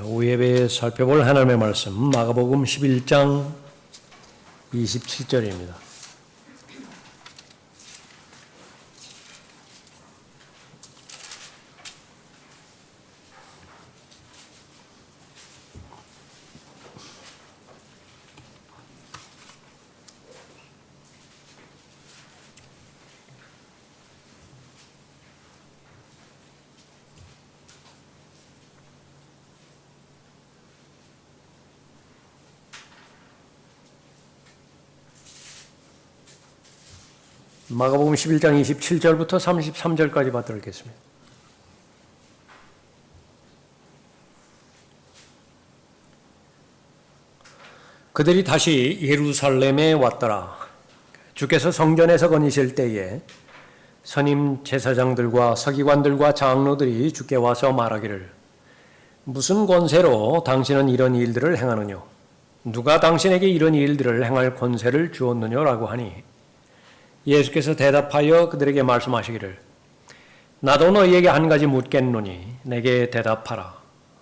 오후 예배에 살펴볼 하나님의 말씀 마가복음 11장 27절입니다. 마가복음 11장 27절부터 33절까지 받도록 하겠습니다. 그들이 다시 예루살렘에 왔더라. 주께서 성전에서 거니실 때에 선임 제사장들과 서기관들과 장로들이 주께 와서 말하기를 무슨 권세로 당신은 이런 일들을 행하느뇨? 누가 당신에게 이런 일들을 행할 권세를 주었느냐라고 하니 예수께서 대답하여 그들에게 말씀하시기를 나도 너희에게 한 가지 묻겠노니 내게 대답하라.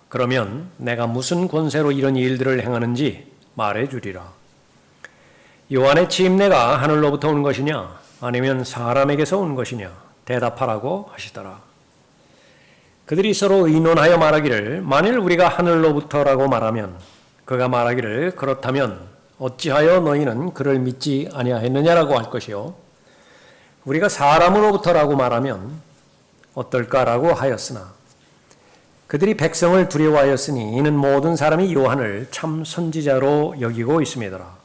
그러면 내가 무슨 권세로 이런 일들을 행하는지 말해주리라. 요한의 침례가 하늘로부터 온 것이냐 아니면 사람에게서 온 것이냐 대답하라고 하시더라. 그들이 서로 의논하여 말하기를 만일 우리가 하늘로부터라고 말하면 그가 말하기를 그렇다면 어찌하여 너희는 그를 믿지 아니하였느냐라고 할 것이요 우리가 사람으로부터라고 말하면 어떨까라고 하였으나 그들이 백성을 두려워하였으니 이는 모든 사람이 요한을 참 선지자로 여기고 있음이더라.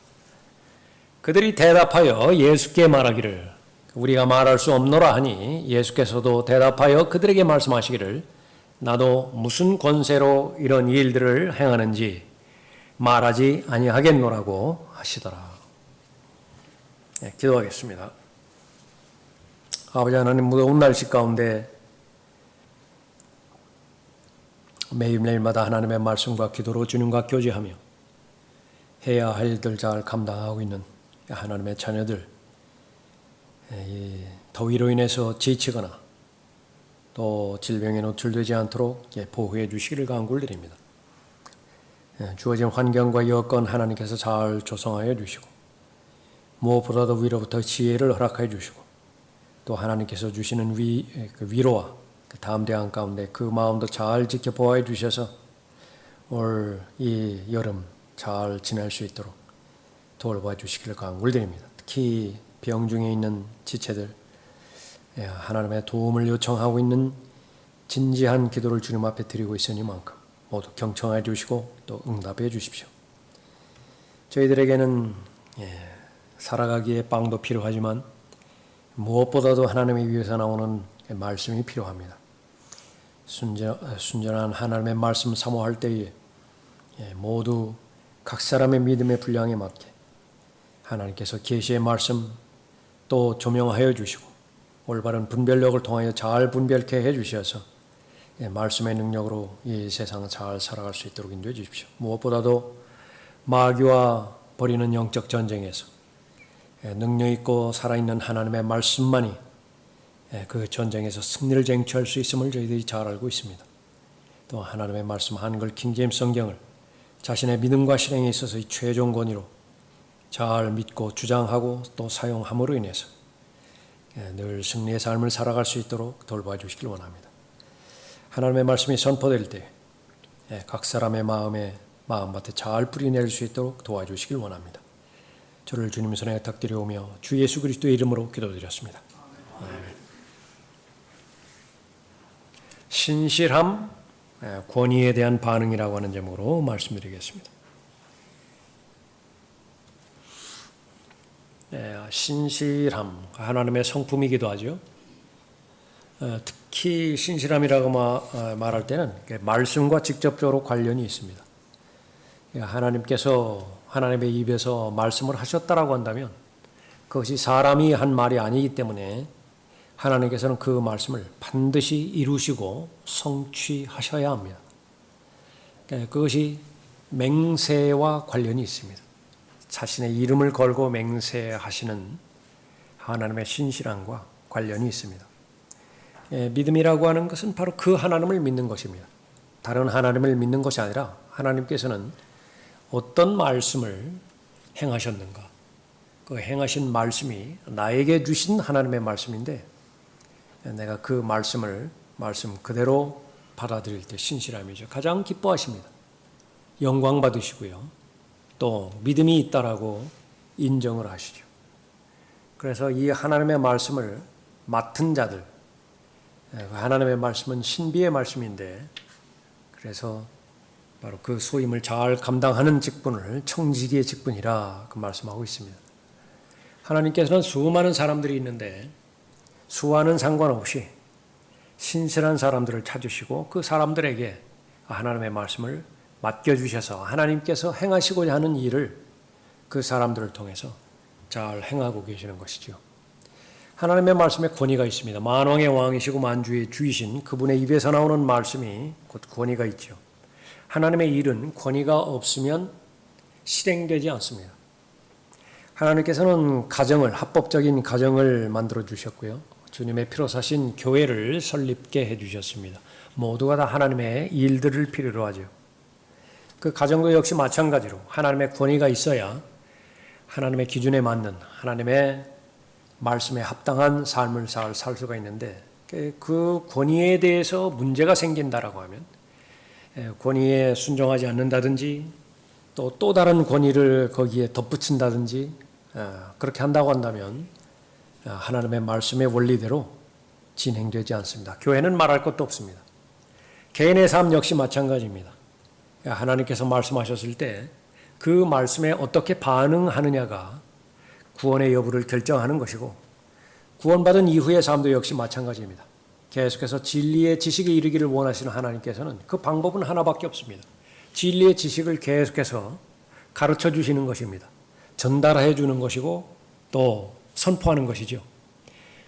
그들이 대답하여 예수께 말하기를 우리가 말할 수 없노라 하니 예수께서도 대답하여 그들에게 말씀하시기를 나도 무슨 권세로 이런 일들을 행하는지 말하지 아니하겠노라고 하시더라. 기도하겠습니다. 아버지 하나님, 무더운 날씨 가운데 매일매일마다 하나님의 말씀과 기도로 주님과 교제하며 해야 할 일들 잘 감당하고 있는 하나님의 자녀들, 더위로 인해서 지치거나 또 질병에 노출되지 않도록 보호해 주시기를 간구드립니다. 주어진 환경과 여건 하나님께서 잘 조성하여 주시고 무엇보다도 위로부터 지혜를 허락하여 주시고 또 하나님께서 주시는 위로와 담대함 가운데 그 마음도 잘 지켜보아 주셔서 올 이 여름 잘 지낼 수 있도록 돌봐 주시기를 간구드립니다. 특히 병 중에 있는 지체들 하나님의 도움을 요청하고 있는 진지한 기도를 주님 앞에 드리고 있으니만큼 모두 경청해 주시고 또 응답해 주십시오. 저희들에게는 살아가기에 빵도 필요하지만 무엇보다도 하나님의 위에서 나오는 말씀이 필요합니다. 순전한 하나님의 말씀 사모할 때에 모두 각 사람의 믿음의 분량에 맞게 하나님께서 계시의 말씀 또 조명하여 주시고 올바른 분별력을 통하여 잘 분별케 해 주셔서 말씀의 능력으로 이 세상을 잘 살아갈 수 있도록 인도해 주십시오. 무엇보다도 마귀와 벌이는 영적 전쟁에서 능력 있고 살아있는 하나님의 말씀만이 그 전쟁에서 승리를 쟁취할 수 있음을 저희들이 잘 알고 있습니다. 또 하나님의 말씀 한글 킹제임스 성경을 자신의 믿음과 실행에 있어서의 최종 권위로 잘 믿고 주장하고 또 사용함으로 인해서 늘 승리의 삶을 살아갈 수 있도록 돌봐 주시길 원합니다. 하나님의 말씀이 선포될 때 각 사람의 마음밭에 잘 뿌리낼 수 있도록 도와주시길 원합니다. 저를 주님 손에 탁드려오며 주 예수 그리스도의 이름으로 기도드렸습니다. 신실함, 권위에 대한 반응이라고 하는 제목으로 말씀드리겠습니다. 신실함, 하나님의 성품이기도 하죠. 특히 신실함이라고 말할 때는 말씀과 직접적으로 관련이 있습니다. 하나님께서 하나님의 입에서 말씀을 하셨다라고 한다면 그것이 사람이 한 말이 아니기 때문에 하나님께서는 그 말씀을 반드시 이루시고 성취하셔야 합니다. 그것이 맹세와 관련이 있습니다. 자신의 이름을 걸고 맹세하시는 하나님의 신실함과 관련이 있습니다. 믿음이라고 하는 것은 바로 그 하나님을 믿는 것입니다. 다른 하나님을 믿는 것이 아니라 하나님께서는 어떤 말씀을 행하셨는가, 그 행하신 말씀이 나에게 주신 하나님의 말씀인데 내가 그 말씀 그대로 받아들일 때 신실함이죠. 가장 기뻐하십니다. 영광 받으시고요. 또 믿음이 있다라고 인정을 하시죠. 그래서 이 하나님의 말씀을 맡은 자들, 하나님의 말씀은 신비의 말씀인데 그래서 바로 그 소임을 잘 감당하는 직분을 청지기의 직분이라 그 말씀하고 있습니다. 하나님께서는 수많은 사람들이 있는데 수와는 상관없이 신실한 사람들을 찾으시고 그 사람들에게 하나님의 말씀을 맡겨주셔서 하나님께서 행하시고자 하는 일을 그 사람들을 통해서 잘 행하고 계시는 것이죠. 하나님의 말씀에 권위가 있습니다. 만왕의 왕이시고 만주의 주이신 그분의 입에서 나오는 말씀이 곧 권위가 있죠. 하나님의 일은 권위가 없으면 실행되지 않습니다. 하나님께서는 합법적인 가정을 만들어 주셨고요. 주님의 피로 사신 교회를 설립게 해주셨습니다. 모두가 다 하나님의 일들을 필요로 하죠. 그 가정도 역시 마찬가지로 하나님의 권위가 있어야 하나님의 기준에 맞는 하나님의 말씀에 합당한 삶을 살 수가 있는데 그 권위에 대해서 문제가 생긴다라고 하면 권위에 순종하지 않는다든지 또 다른 권위를 거기에 덧붙인다든지 그렇게 한다고 한다면 하나님의 말씀의 원리대로 진행되지 않습니다. 교회는 말할 것도 없습니다. 개인의 삶 역시 마찬가지입니다. 하나님께서 말씀하셨을 때 그 말씀에 어떻게 반응하느냐가 구원의 여부를 결정하는 것이고 구원받은 이후의 삶도 역시 마찬가지입니다. 계속해서 진리의 지식에 이르기를 원하시는 하나님께서는 그 방법은 하나밖에 없습니다. 진리의 지식을 계속해서 가르쳐 주시는 것입니다. 전달해 주는 것이고 또 선포하는 것이죠.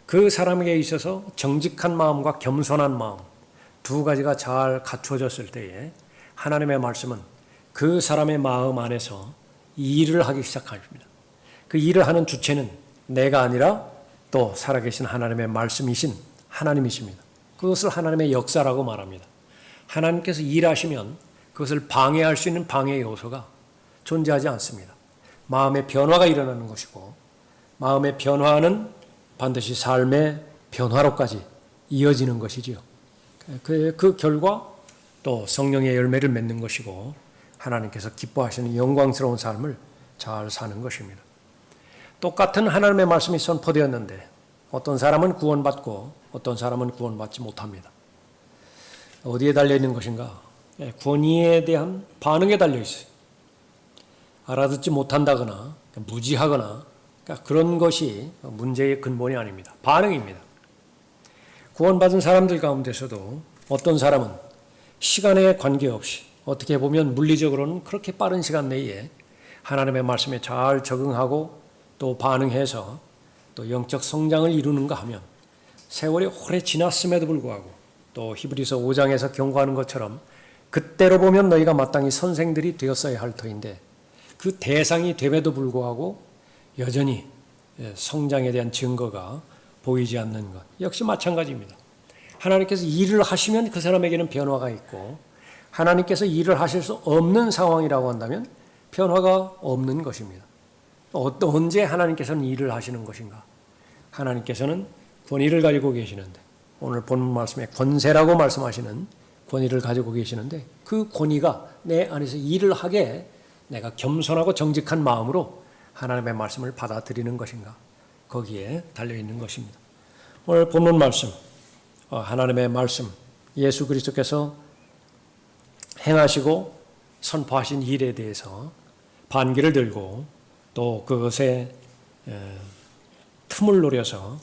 그 사람에게 있어서 정직한 마음과 겸손한 마음 두 가지가 잘 갖춰졌을 때에 하나님의 말씀은 그 사람의 마음 안에서 일을 하기 시작합니다. 그 일을 하는 주체는 내가 아니라 또 살아계신 하나님의 말씀이신 하나님이십니다. 그것을 하나님의 역사라고 말합니다. 하나님께서 일하시면 그것을 방해할 수 있는 방해 요소가 존재하지 않습니다. 마음의 변화가 일어나는 것이고 마음의 변화는 반드시 삶의 변화로까지 이어지는 것이지요. 그 결과 또 성령의 열매를 맺는 것이고 하나님께서 기뻐하시는 영광스러운 삶을 잘 사는 것입니다. 똑같은 하나님의 말씀이 선포되었는데 어떤 사람은 구원받고 어떤 사람은 구원받지 못합니다. 어디에 달려있는 것인가? 권위에 대한 반응에 달려있어요. 알아듣지 못한다거나 무지하거나 그런 것이 문제의 근본이 아닙니다. 반응입니다. 구원받은 사람들 가운데서도 어떤 사람은 시간에 관계없이 어떻게 보면 물리적으로는 그렇게 빠른 시간 내에 하나님의 말씀에 잘 적응하고 또 반응해서 또 영적 성장을 이루는가 하면 세월이 오래 지났음에도 불구하고 또 히브리서 5장에서 경고하는 것처럼 그때로 보면 너희가 마땅히 선생들이 되었어야 할 터인데 그 대상이 됨에도 불구하고 여전히 성장에 대한 증거가 보이지 않는 것 역시 마찬가지입니다. 하나님께서 일을 하시면 그 사람에게는 변화가 있고 하나님께서 일을 하실 수 없는 상황이라고 한다면 변화가 없는 것입니다. 언제 하나님께서는 일을 하시는 것인가? 하나님께서는 권위를 가지고 계시는데 오늘 본문 말씀에 권세라고 말씀하시는 권위를 가지고 계시는데 그 권위가 내 안에서 일을 하게 내가 겸손하고 정직한 마음으로 하나님의 말씀을 받아들이는 것인가? 거기에 달려있는 것입니다. 오늘 본문 말씀, 하나님의 말씀, 예수 그리스도께서 행하시고 선포하신 일에 대해서 반기를 들고 또 그것에 틈을 노려서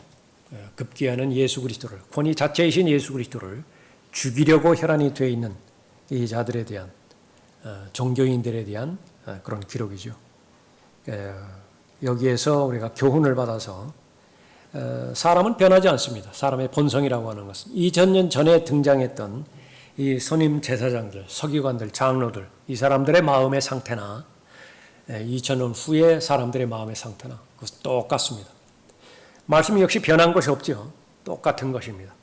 급기야는 예수 그리스도를 권위 자체이신 예수 그리스도를 죽이려고 혈안이 되어 있는 이 자들에 대한 종교인들에 대한 그런 기록이죠. 여기에서 우리가 교훈을 받아서 사람은 변하지 않습니다. 사람의 본성이라고 하는 것은 2000년 전에 등장했던 이 선임 제사장들, 서기관들, 장로들 이 사람들의 마음의 상태나 2000년 후의 사람들의 마음의 상태나 그것은 똑같습니다. 말씀 역시 변한 것이 없죠. 똑같은 것입니다.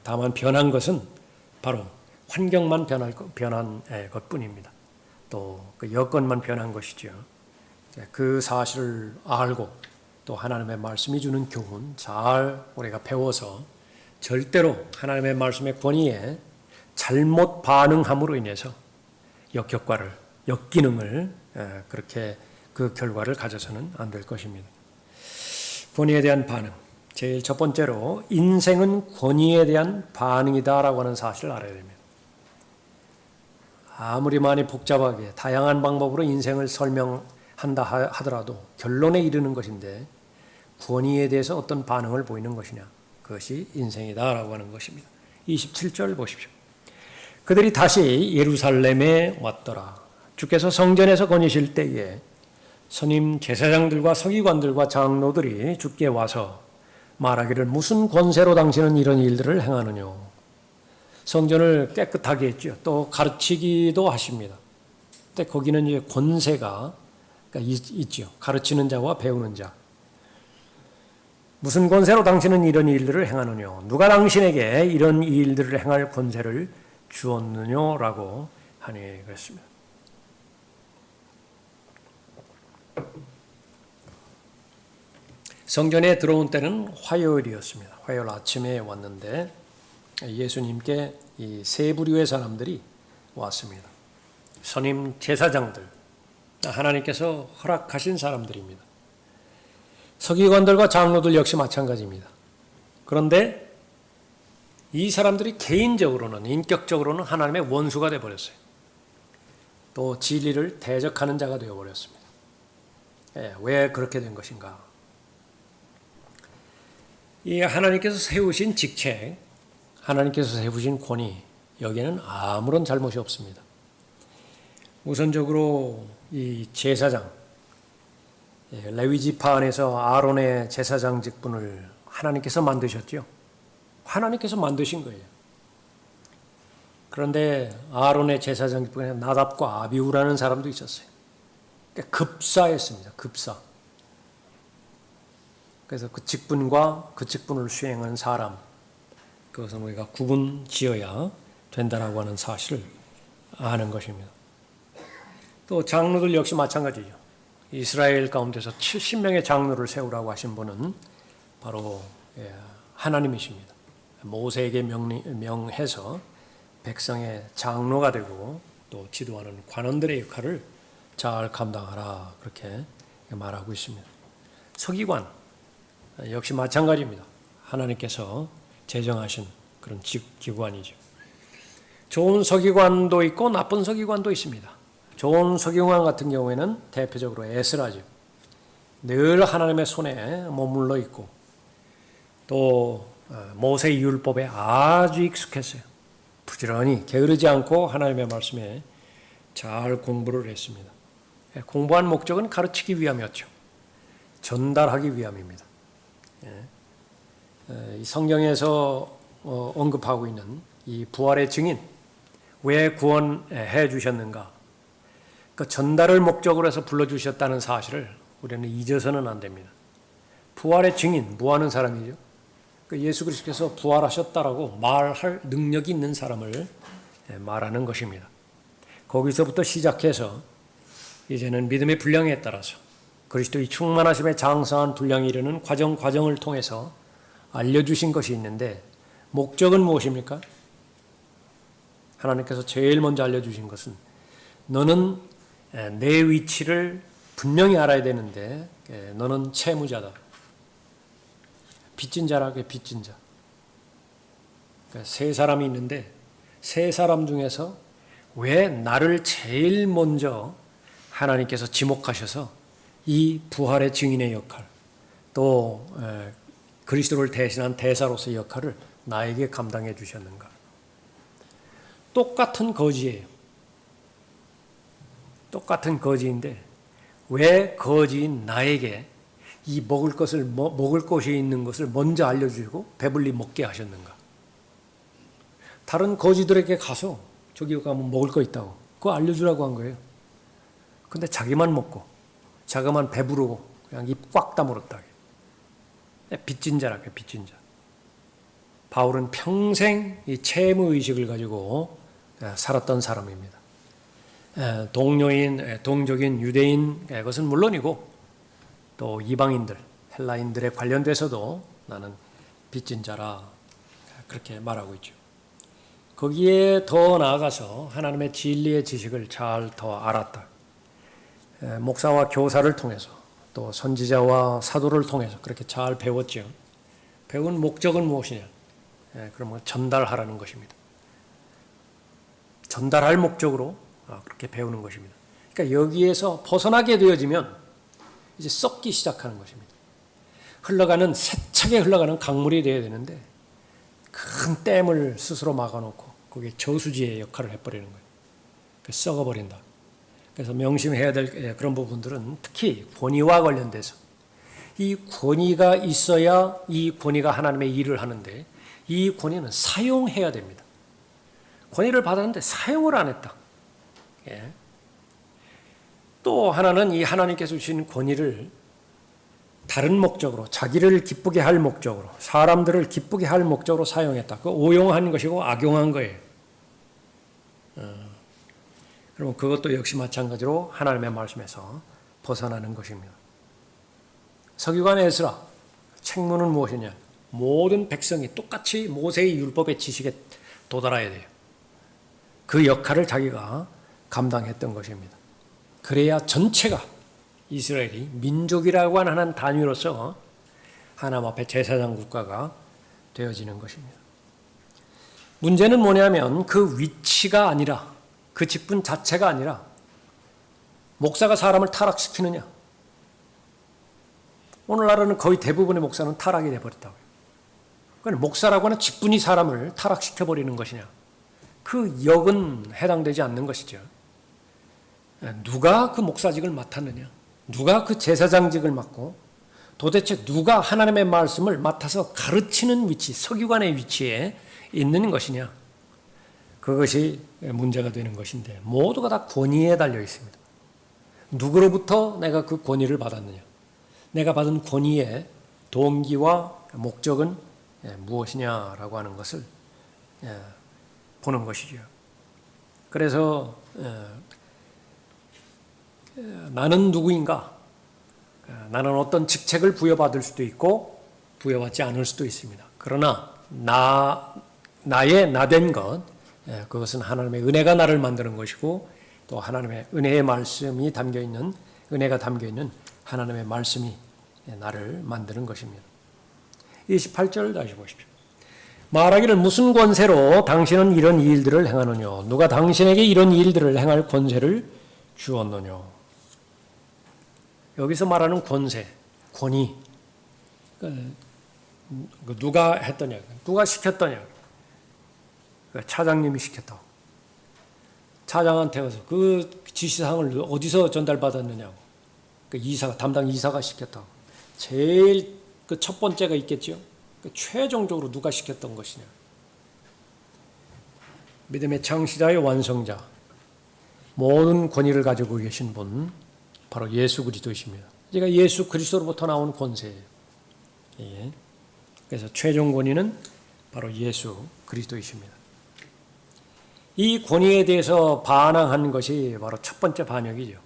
다만 변한 것은 바로 환경만 변한 것뿐입니다. 또 그 여건만 변한 것이죠. 그 사실을 알고 또 하나님의 말씀이 주는 교훈 잘 우리가 배워서 절대로 하나님의 말씀의 권위에 잘못 반응함으로 인해서 역기능을 그렇게 그 결과를 가져서는 안 될 것입니다. 권위에 대한 반응. 제일 첫 번째로 인생은 권위에 대한 반응이다라고 하는 사실을 알아야 됩니다. 아무리 많이 복잡하게 다양한 방법으로 인생을 설명한다 하더라도 결론에 이르는 것인데 권위에 대해서 어떤 반응을 보이는 것이냐. 그것이 인생이다라고 하는 것입니다. 27절 보십시오. 그들이 다시 예루살렘에 왔더라. 주께서 성전에서 거니실 때에 선임 제사장들과 서기관들과 장로들이 주께 와서 말하기를 무슨 권세로 당신은 이런 일들을 행하느냐. 성전을 깨끗하게 했죠. 또 가르치기도 하십니다. 근데 거기는 이제 권세가 있죠. 가르치는 자와 배우는 자. 무슨 권세로 당신은 이런 일들을 행하느냐. 누가 당신에게 이런 일들을 행할 권세를 주었느냐라고 하니 그랬습니다. 성전에 들어온 때는 화요일이었습니다. 화요일 아침에 왔는데 예수님께 이 세 부류의 사람들이 왔습니다. 선임 제사장들, 하나님께서 허락하신 사람들입니다. 서기관들과 장로들 역시 마찬가지입니다. 그런데 이 사람들이 개인적으로는 인격적으로는 하나님의 원수가 되어버렸어요. 또 진리를 대적하는 자가 되어버렸습니다. 왜 그렇게 된 것인가? 이 하나님께서 세우신 직책, 하나님께서 세우신 권위, 여기에는 아무런 잘못이 없습니다. 우선적으로 이 제사장, 레위 지파 안에서 아론의 제사장 직분을 하나님께서 만드셨죠. 하나님께서 만드신 거예요. 그런데 아론의 제사장 직분에 나답과 아비후라는 사람도 있었어요. 그러니까 급사했습니다. 급사. 그래서 그 직분과 그 직분을 수행하는 사람, 그것은 우리가 구분 지어야 된다라고 하는 사실을 아는 것입니다. 또 장로들 역시 마찬가지죠. 이스라엘 가운데서 70명의 장로를 세우라고 하신 분은 바로 하나님이십니다. 모세에게 명해서 백성의 장로가 되고 또 지도하는 관원들의 역할을 잘 감당하라 그렇게 말하고 있습니다. 서기관 역시 마찬가지입니다. 하나님께서 제정하신 그런 기관이죠. 좋은 서기관도 있고 나쁜 서기관도 있습니다. 좋은 서기관 같은 경우에는 대표적으로 에스라죠. 늘 하나님의 손에 머물러 있고 또 모세의 율법에 아주 익숙했어요. 부지런히 게으르지 않고 하나님의 말씀에 잘 공부를 했습니다. 공부한 목적은 가르치기 위함이었죠. 전달하기 위함입니다. 이 성경에서 언급하고 있는 이 부활의 증인, 왜 구원해 주셨는가? 그 전달을 목적으로 해서 불러주셨다는 사실을 우리는 잊어서는 안 됩니다. 부활의 증인, 뭐 하는 사람이죠? 그 예수 그리스도께서 부활하셨다라고 말할 능력이 있는 사람을 말하는 것입니다. 거기서부터 시작해서 이제는 믿음의 분량에 따라서 그리스도의 충만하심에 장성한 분량에 이르는 과정을 통해서 알려주신 것이 있는데 목적은 무엇입니까? 하나님께서 제일 먼저 알려주신 것은 너는 내 위치를 분명히 알아야 되는데 너는 채무자다. 빚진 자라고 빚진 자. 그러니까 세 사람이 있는데 세 사람 중에서 왜 나를 제일 먼저 하나님께서 지목하셔서 이 부활의 증인의 역할 또 그리스도를 대신한 대사로서의 역할을 나에게 감당해 주셨는가. 똑같은 거지예요. 똑같은 거지인데 왜 거지인 나에게 이 먹을 것이 있는 것을 먼저 알려주시고 배불리 먹게 하셨는가. 다른 거지들에게 가서 저기 가면 먹을 거 있다고 그거 알려주라고 한 거예요. 근데 자기만 먹고 자기만 배부르고 그냥 입 꽉 다물었다. 빚진 자라고 빚진 자. 바울은 평생 이 채무의식을 가지고 살았던 사람입니다. 동족인 유대인 것은 물론이고 또 이방인들, 헬라인들에 관련돼서도 나는 빚진 자라 그렇게 말하고 있죠. 거기에 더 나아가서 하나님의 진리의 지식을 잘 더 알았다. 목사와 교사를 통해서 또 선지자와 사도를 통해서 그렇게 잘 배웠죠. 배운 목적은 무엇이냐? 그러면 전달하라는 것입니다. 전달할 목적으로 그렇게 배우는 것입니다. 그러니까 여기에서 벗어나게 되어지면 이제 썩기 시작하는 것입니다. 세차게 흘러가는 강물이 되어야 되는데 큰 댐을 스스로 막아놓고 그게 저수지의 역할을 해버리는 거예요. 썩어버린다. 그래서 명심해야 될 그런 부분들은 특히 권위와 관련돼서 이 권위가 있어야 이 권위가 하나님의 일을 하는데 이 권위는 사용해야 됩니다. 권위를 받았는데 사용을 안 했다. 또 하나는 이 하나님께서 주신 권위를 다른 목적으로, 자기를 기쁘게 할 목적으로, 사람들을 기쁘게 할 목적으로 사용했다. 그 오용한 것이고 악용한 거예요. 그러면 그것도 역시 마찬가지로 하나님의 말씀에서 벗어나는 것입니다. 서기관 에스라, 책무는 무엇이냐? 모든 백성이 똑같이 모세의 율법의 지식에 도달해야 돼요. 그 역할을 자기가 감당했던 것입니다. 그래야 전체가 이스라엘이 민족이라고 하는 단위로서 하나님 앞에 제사장 국가가 되어지는 것입니다. 문제는 뭐냐면 그 위치가 아니라 그 직분 자체가 아니라 목사가 사람을 타락시키느냐. 오늘날에는 거의 대부분의 목사는 타락이 되어버렸다고요. 그러니까 목사라고 하는 직분이 사람을 타락시켜버리는 것이냐. 그 역은 해당되지 않는 것이죠. 누가 그 목사직을 맡았느냐. 누가 그 제사장직을 맡고 도대체 누가 하나님의 말씀을 맡아서 가르치는 위치, 서기관의 위치에 있는 것이냐. 그것이 문제가 되는 것인데 모두가 다 권위에 달려 있습니다. 누구로부터 내가 그 권위를 받았느냐. 내가 받은 권위의 동기와 목적은 무엇이냐라고 하는 것을 보는 것이죠. 그래서 나는 누구인가? 나는 어떤 직책을 부여받을 수도 있고 부여받지 않을 수도 있습니다. 그러나 나의 나된 것, 그것은 하나님의 은혜가 나를 만드는 것이고 또 하나님의 은혜의 말씀이 담겨있는, 은혜가 담겨있는 하나님의 말씀이 나를 만드는 것입니다. 28절 다시 보십시오. 말하기를 무슨 권세로 당신은 이런 일들을 행하느냐? 누가 당신에게 이런 일들을 행할 권세를 주었느냐? 여기서 말하는 권세, 권위, 누가 했더냐? 누가 시켰더냐? 차장님이 시켰다고. 차장한테 가서 그 지시사항을 어디서 전달받았느냐고. 담당 이사가 시켰다고. 제일 그 첫 번째가 있겠죠. 최종적으로 누가 시켰던 것이냐. 믿음의 창시자의 완성자, 모든 권위를 가지고 계신 분, 바로 예수 그리스도이십니다. 제가 예수 그리스도로부터 나온 권세예요. 예. 그래서 최종 권위는 바로 예수 그리스도이십니다. 이 권위에 대해서 반항한 것이 바로 첫 번째 반역이죠.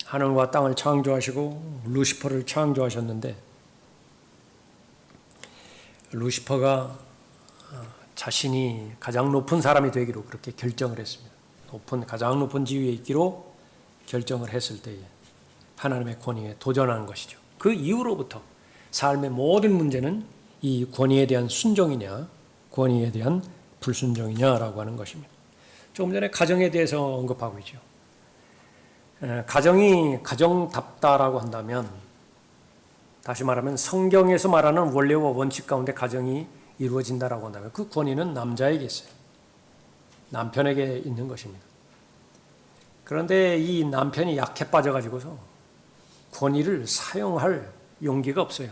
하늘과 땅을 창조하시고 루시퍼를 창조하셨는데 루시퍼가 자신이 가장 높은 사람이 되기로 그렇게 결정을 했습니다. 가장 높은 지위에 있기로 결정을 했을 때에 하나님의 권위에 도전한 것이죠. 그 이후로부터 삶의 모든 문제는 이 권위에 대한 순종이냐 권위에 대한 불순종이냐라고 하는 것입니다. 조금 전에 가정에 대해서 언급하고 있죠. 가정이 가정답다라고 한다면 다시 말하면 성경에서 말하는 원래와 원칙 가운데 가정이 이루어진다라고 한다면 그 권위는 남자에게 있어요. 남편에게 있는 것입니다. 그런데 이 남편이 약해 빠져가지고서 권위를 사용할 용기가 없어요.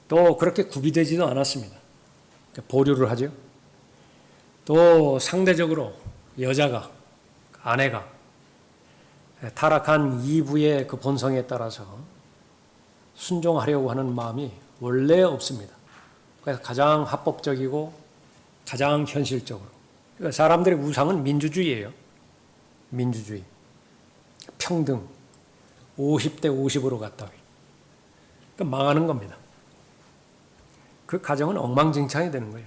또 그렇게 구비되지도 않았습니다. 보류를 하죠. 또 상대적으로 여자가, 아내가 타락한 이부의 그 본성에 따라서 순종하려고 하는 마음이 원래 없습니다. 그래서 가장 합법적이고 가장 현실적으로 그러니까 사람들의 우상은 민주주의예요. 민주주의. 평등. 50대 50으로 갔다. 그러니까 망하는 겁니다. 그 가정은 엉망진창이 되는 거예요.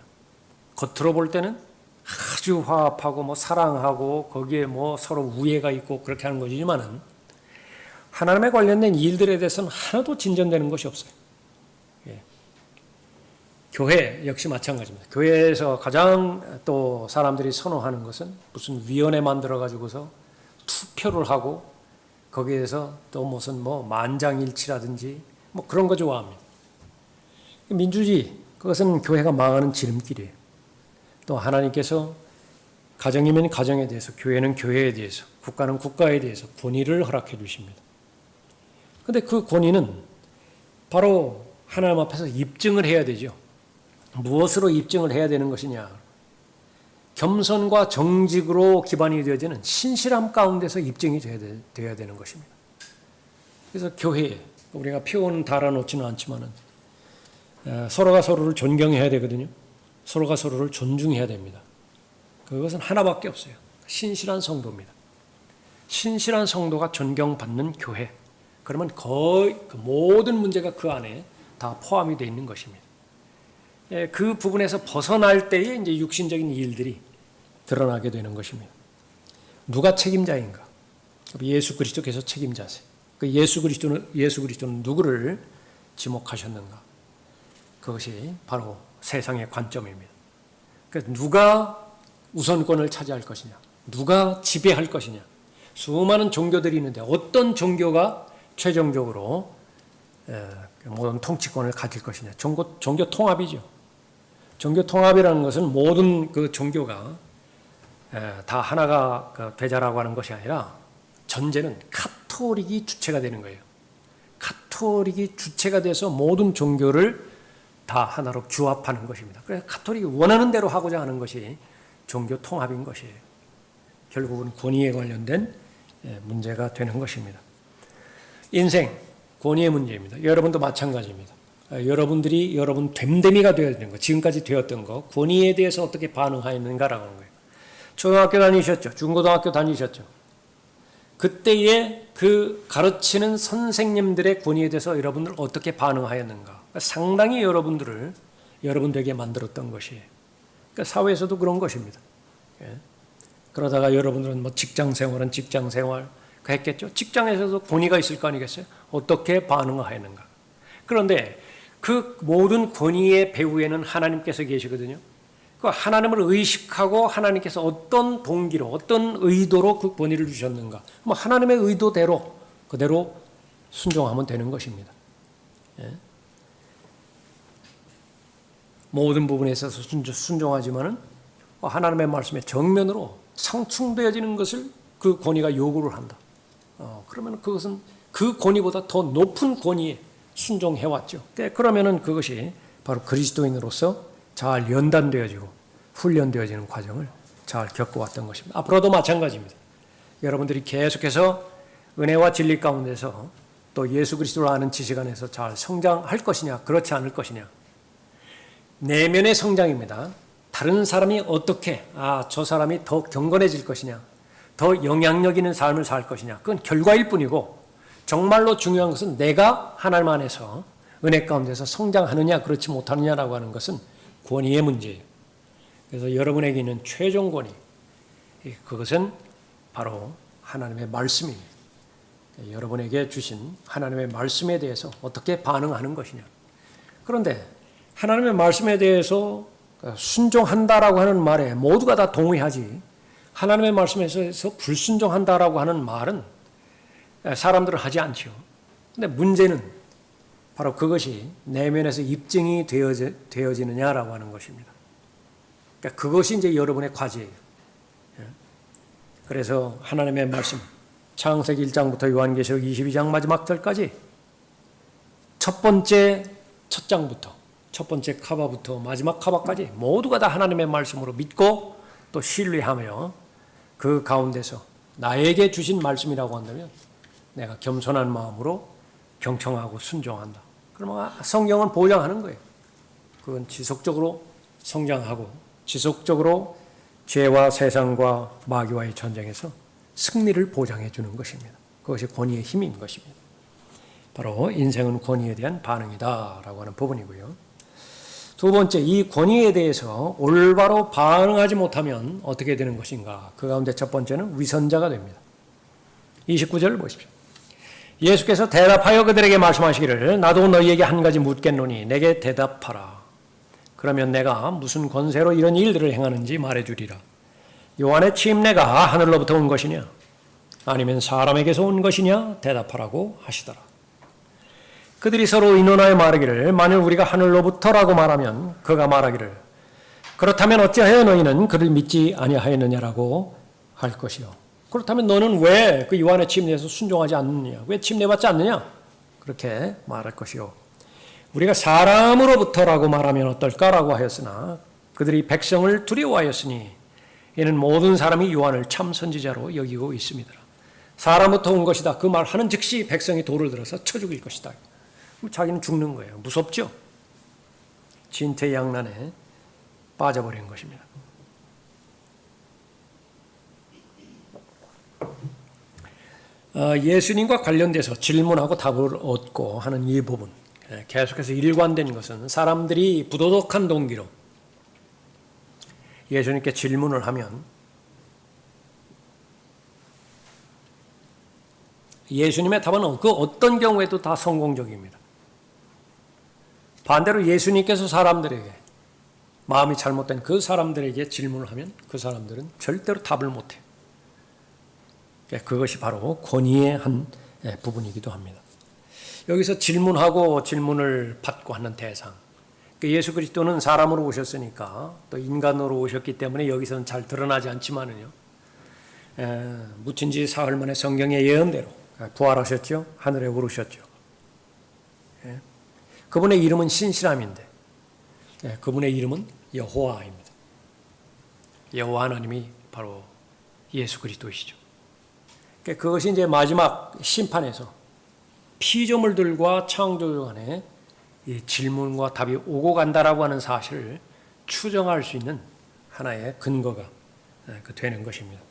겉으로 볼 때는 아주 화합하고 뭐 사랑하고 거기에 뭐 서로 우애가 있고 그렇게 하는 것이지만은 하나님에 관련된 일들에 대해서는 하나도 진전되는 것이 없어요. 예. 교회 역시 마찬가지입니다. 교회에서 가장 또 사람들이 선호하는 것은 무슨 위원회 만들어 가지고서 투표를 하고 거기에서 또 무슨 뭐 만장일치라든지 뭐 그런 거 좋아합니다. 민주주의, 그것은 교회가 망하는 지름길이에요. 또 하나님께서 가정이면 가정에 대해서, 교회는 교회에 대해서, 국가는 국가에 대해서 권위를 허락해 주십니다. 그런데 그 권위는 바로 하나님 앞에서 입증을 해야 되죠. 무엇으로 입증을 해야 되는 것이냐? 겸손과 정직으로 기반이 되어지는 신실함 가운데서 입증이 되어야 되는 것입니다. 그래서 교회에 우리가 표현 달아놓지는 않지만은 서로가 서로를 존경해야 되거든요. 서로가 서로를 존중해야 됩니다. 그것은 하나밖에 없어요. 신실한 성도입니다. 신실한 성도가 존경받는 교회. 그러면 거의 그 모든 문제가 그 안에 다 포함이 되어 있는 것입니다. 그 부분에서 벗어날 때에 이제 육신적인 일들이 드러나게 되는 것입니다. 누가 책임자인가? 예수 그리스도께서 책임자세요. 그 예수 그리스도는 누구를 지목하셨는가? 그것이 바로 세상의 관점입니다. 그래서 누가 우선권을 차지할 것이냐? 누가 지배할 것이냐? 수많은 종교들이 있는데 어떤 종교가 최종적으로 모든 통치권을 가질 것이냐? 종교 통합이죠. 종교 통합이라는 것은 모든 그 종교가 다 하나가 되자라고 하는 것이 아니라 전제는 카톨릭이 주체가 되는 거예요. 카톨릭이 주체가 돼서 모든 종교를 다 하나로 규합하는 것입니다. 그래서 카톨릭이 원하는 대로 하고자 하는 것이 종교 통합인 것이에요. 결국은 권위에 관련된 문제가 되는 것입니다. 인생, 권위의 문제입니다. 여러분도 마찬가지입니다. 여러분들이 여러분 됨됨이가 되어야 되는 것, 지금까지 되었던 것, 권위에 대해서 어떻게 반응하였는가라고 하는 거예요. 초등학교 다니셨죠? 중고등학교 다니셨죠? 그때의 그 가르치는 선생님들의 권위에 대해서 여러분들 어떻게 반응하였는가? 상당히 여러분들을 여러분 되게 만들었던 것이에요. 그러니까 사회에서도 그런 것입니다. 그러다가 여러분들은 뭐 직장 생활은 직장 생활 했겠죠. 직장에서도 권위가 있을 거 아니겠어요? 어떻게 반응하였는가? 그런데 그 모든 권위의 배후에는 하나님께서 계시거든요. 그 하나님을 의식하고 하나님께서 어떤 동기로, 어떤 의도로 그 권위를 주셨는가? 뭐 하나님의 의도대로 그대로 순종하면 되는 것입니다. 모든 부분에 있어서 순종하지만은 하나님의 말씀에 정면으로 상충되어지는 것을 그 권위가 요구를 한다. 그러면 그것은 그 권위보다 더 높은 권위에 순종해왔죠. 그러면은 그것이 바로 그리스도인으로서 잘 연단되어지고 훈련되어지는 과정을 잘 겪어왔던 것입니다. 앞으로도 마찬가지입니다. 여러분들이 계속해서 은혜와 진리 가운데서 또 예수 그리스도를 아는 지식 안에서 잘 성장할 것이냐, 그렇지 않을 것이냐. 내면의 성장입니다. 다른 사람이 어떻게, 저 사람이 더 경건해질 것이냐, 더 영향력 있는 삶을 살 것이냐, 그건 결과일 뿐이고 정말로 중요한 것은 내가 하나님 안에서 은혜 가운데서 성장하느냐 그렇지 못하느냐라고 하는 것은 권위의 문제예요. 그래서 여러분에게 있는 최종 권위, 그것은 바로 하나님의 말씀입니다. 여러분에게 주신 하나님의 말씀에 대해서 어떻게 반응하는 것이냐. 그런데 하나님의 말씀에 대해서 순종한다라고 하는 말에 모두가 다 동의하지, 하나님의 말씀에서 불순종한다라고 하는 말은 사람들은 하지 않죠. 근데 문제는 바로 그것이 내면에서 입증이 되어지느냐라고 하는 것입니다. 그러니까 그것이 이제 여러분의 과제예요. 그래서 하나님의 말씀, 창세기 1장부터 요한계시록 22장 마지막 절까지 첫 번째 첫 장부터 첫 번째 카바부터 마지막 카바까지 모두가 다 하나님의 말씀으로 믿고 또 신뢰하며 그 가운데서 나에게 주신 말씀이라고 한다면 내가 겸손한 마음으로 경청하고 순종한다. 그러면 성경은 보장하는 거예요. 그건 지속적으로 성장하고 지속적으로 죄와 세상과 마귀와의 전쟁에서 승리를 보장해 주는 것입니다. 그것이 권위의 힘인 것입니다. 바로 인생은 권위에 대한 반응이다라고 하는 부분이고요. 두 번째, 이 권위에 대해서 올바로 반응하지 못하면 어떻게 되는 것인가? 그 가운데 첫 번째는 위선자가 됩니다. 29절을 보십시오. 예수께서 대답하여 그들에게 말씀하시기를 나도 너희에게 한 가지 묻겠노니 내게 대답하라. 그러면 내가 무슨 권세로 이런 일들을 행하는지 말해주리라. 요한의 침례가 하늘로부터 온 것이냐 아니면 사람에게서 온 것이냐 대답하라고 하시더라. 그들이 서로 의논하여 말하기를 만일 우리가 하늘로부터라고 말하면 그가 말하기를 그렇다면 어찌하여 너희는 그를 믿지 아니하였느냐라고 할 것이요. 그렇다면 너는 왜 그 요한의 침례에서 순종하지 않느냐? 왜 침례받지 않느냐? 그렇게 말할 것이요. 우리가 사람으로부터라고 말하면 어떨까라고 하였으나 그들이 백성을 두려워하였으니 이는 모든 사람이 요한을 참 선지자로 여기고 있습니다. 사람부터 온 것이다. 그 말 하는 즉시 백성이 돌을 들어서 쳐 죽일 것이다. 자기는 죽는 거예요. 무섭죠? 진퇴양난에 빠져버린 것입니다. 예수님과 관련돼서 질문하고 답을 얻고 하는 이 부분, 계속해서 일관된 것은 사람들이 부도덕한 동기로 예수님께 질문을 하면 예수님의 답은 그 어떤 경우에도 다 성공적입니다. 반대로 예수님께서 사람들에게 마음이 잘못된 그 사람들에게 질문을 하면 그 사람들은 절대로 답을 못해요. 그것이 바로 권위의 한 부분이기도 합니다. 여기서 질문하고 질문을 받고 하는 대상. 예수 그리스도는 사람으로 오셨으니까 또 인간으로 오셨기 때문에 여기서는 잘 드러나지 않지만은요. 묻힌 지 사흘 만에 성경의 예언대로 부활하셨죠. 하늘에 오르셨죠. 그분의 이름은 신실함인데 그분의 이름은 여호와입니다. 여호와 하나님이 바로 예수 그리스도이시죠. 그것이 이제 마지막 심판에서 피조물들과 창조주 간에 이 질문과 답이 오고 간다라고 하는 사실을 추정할 수 있는 하나의 근거가 되는 것입니다.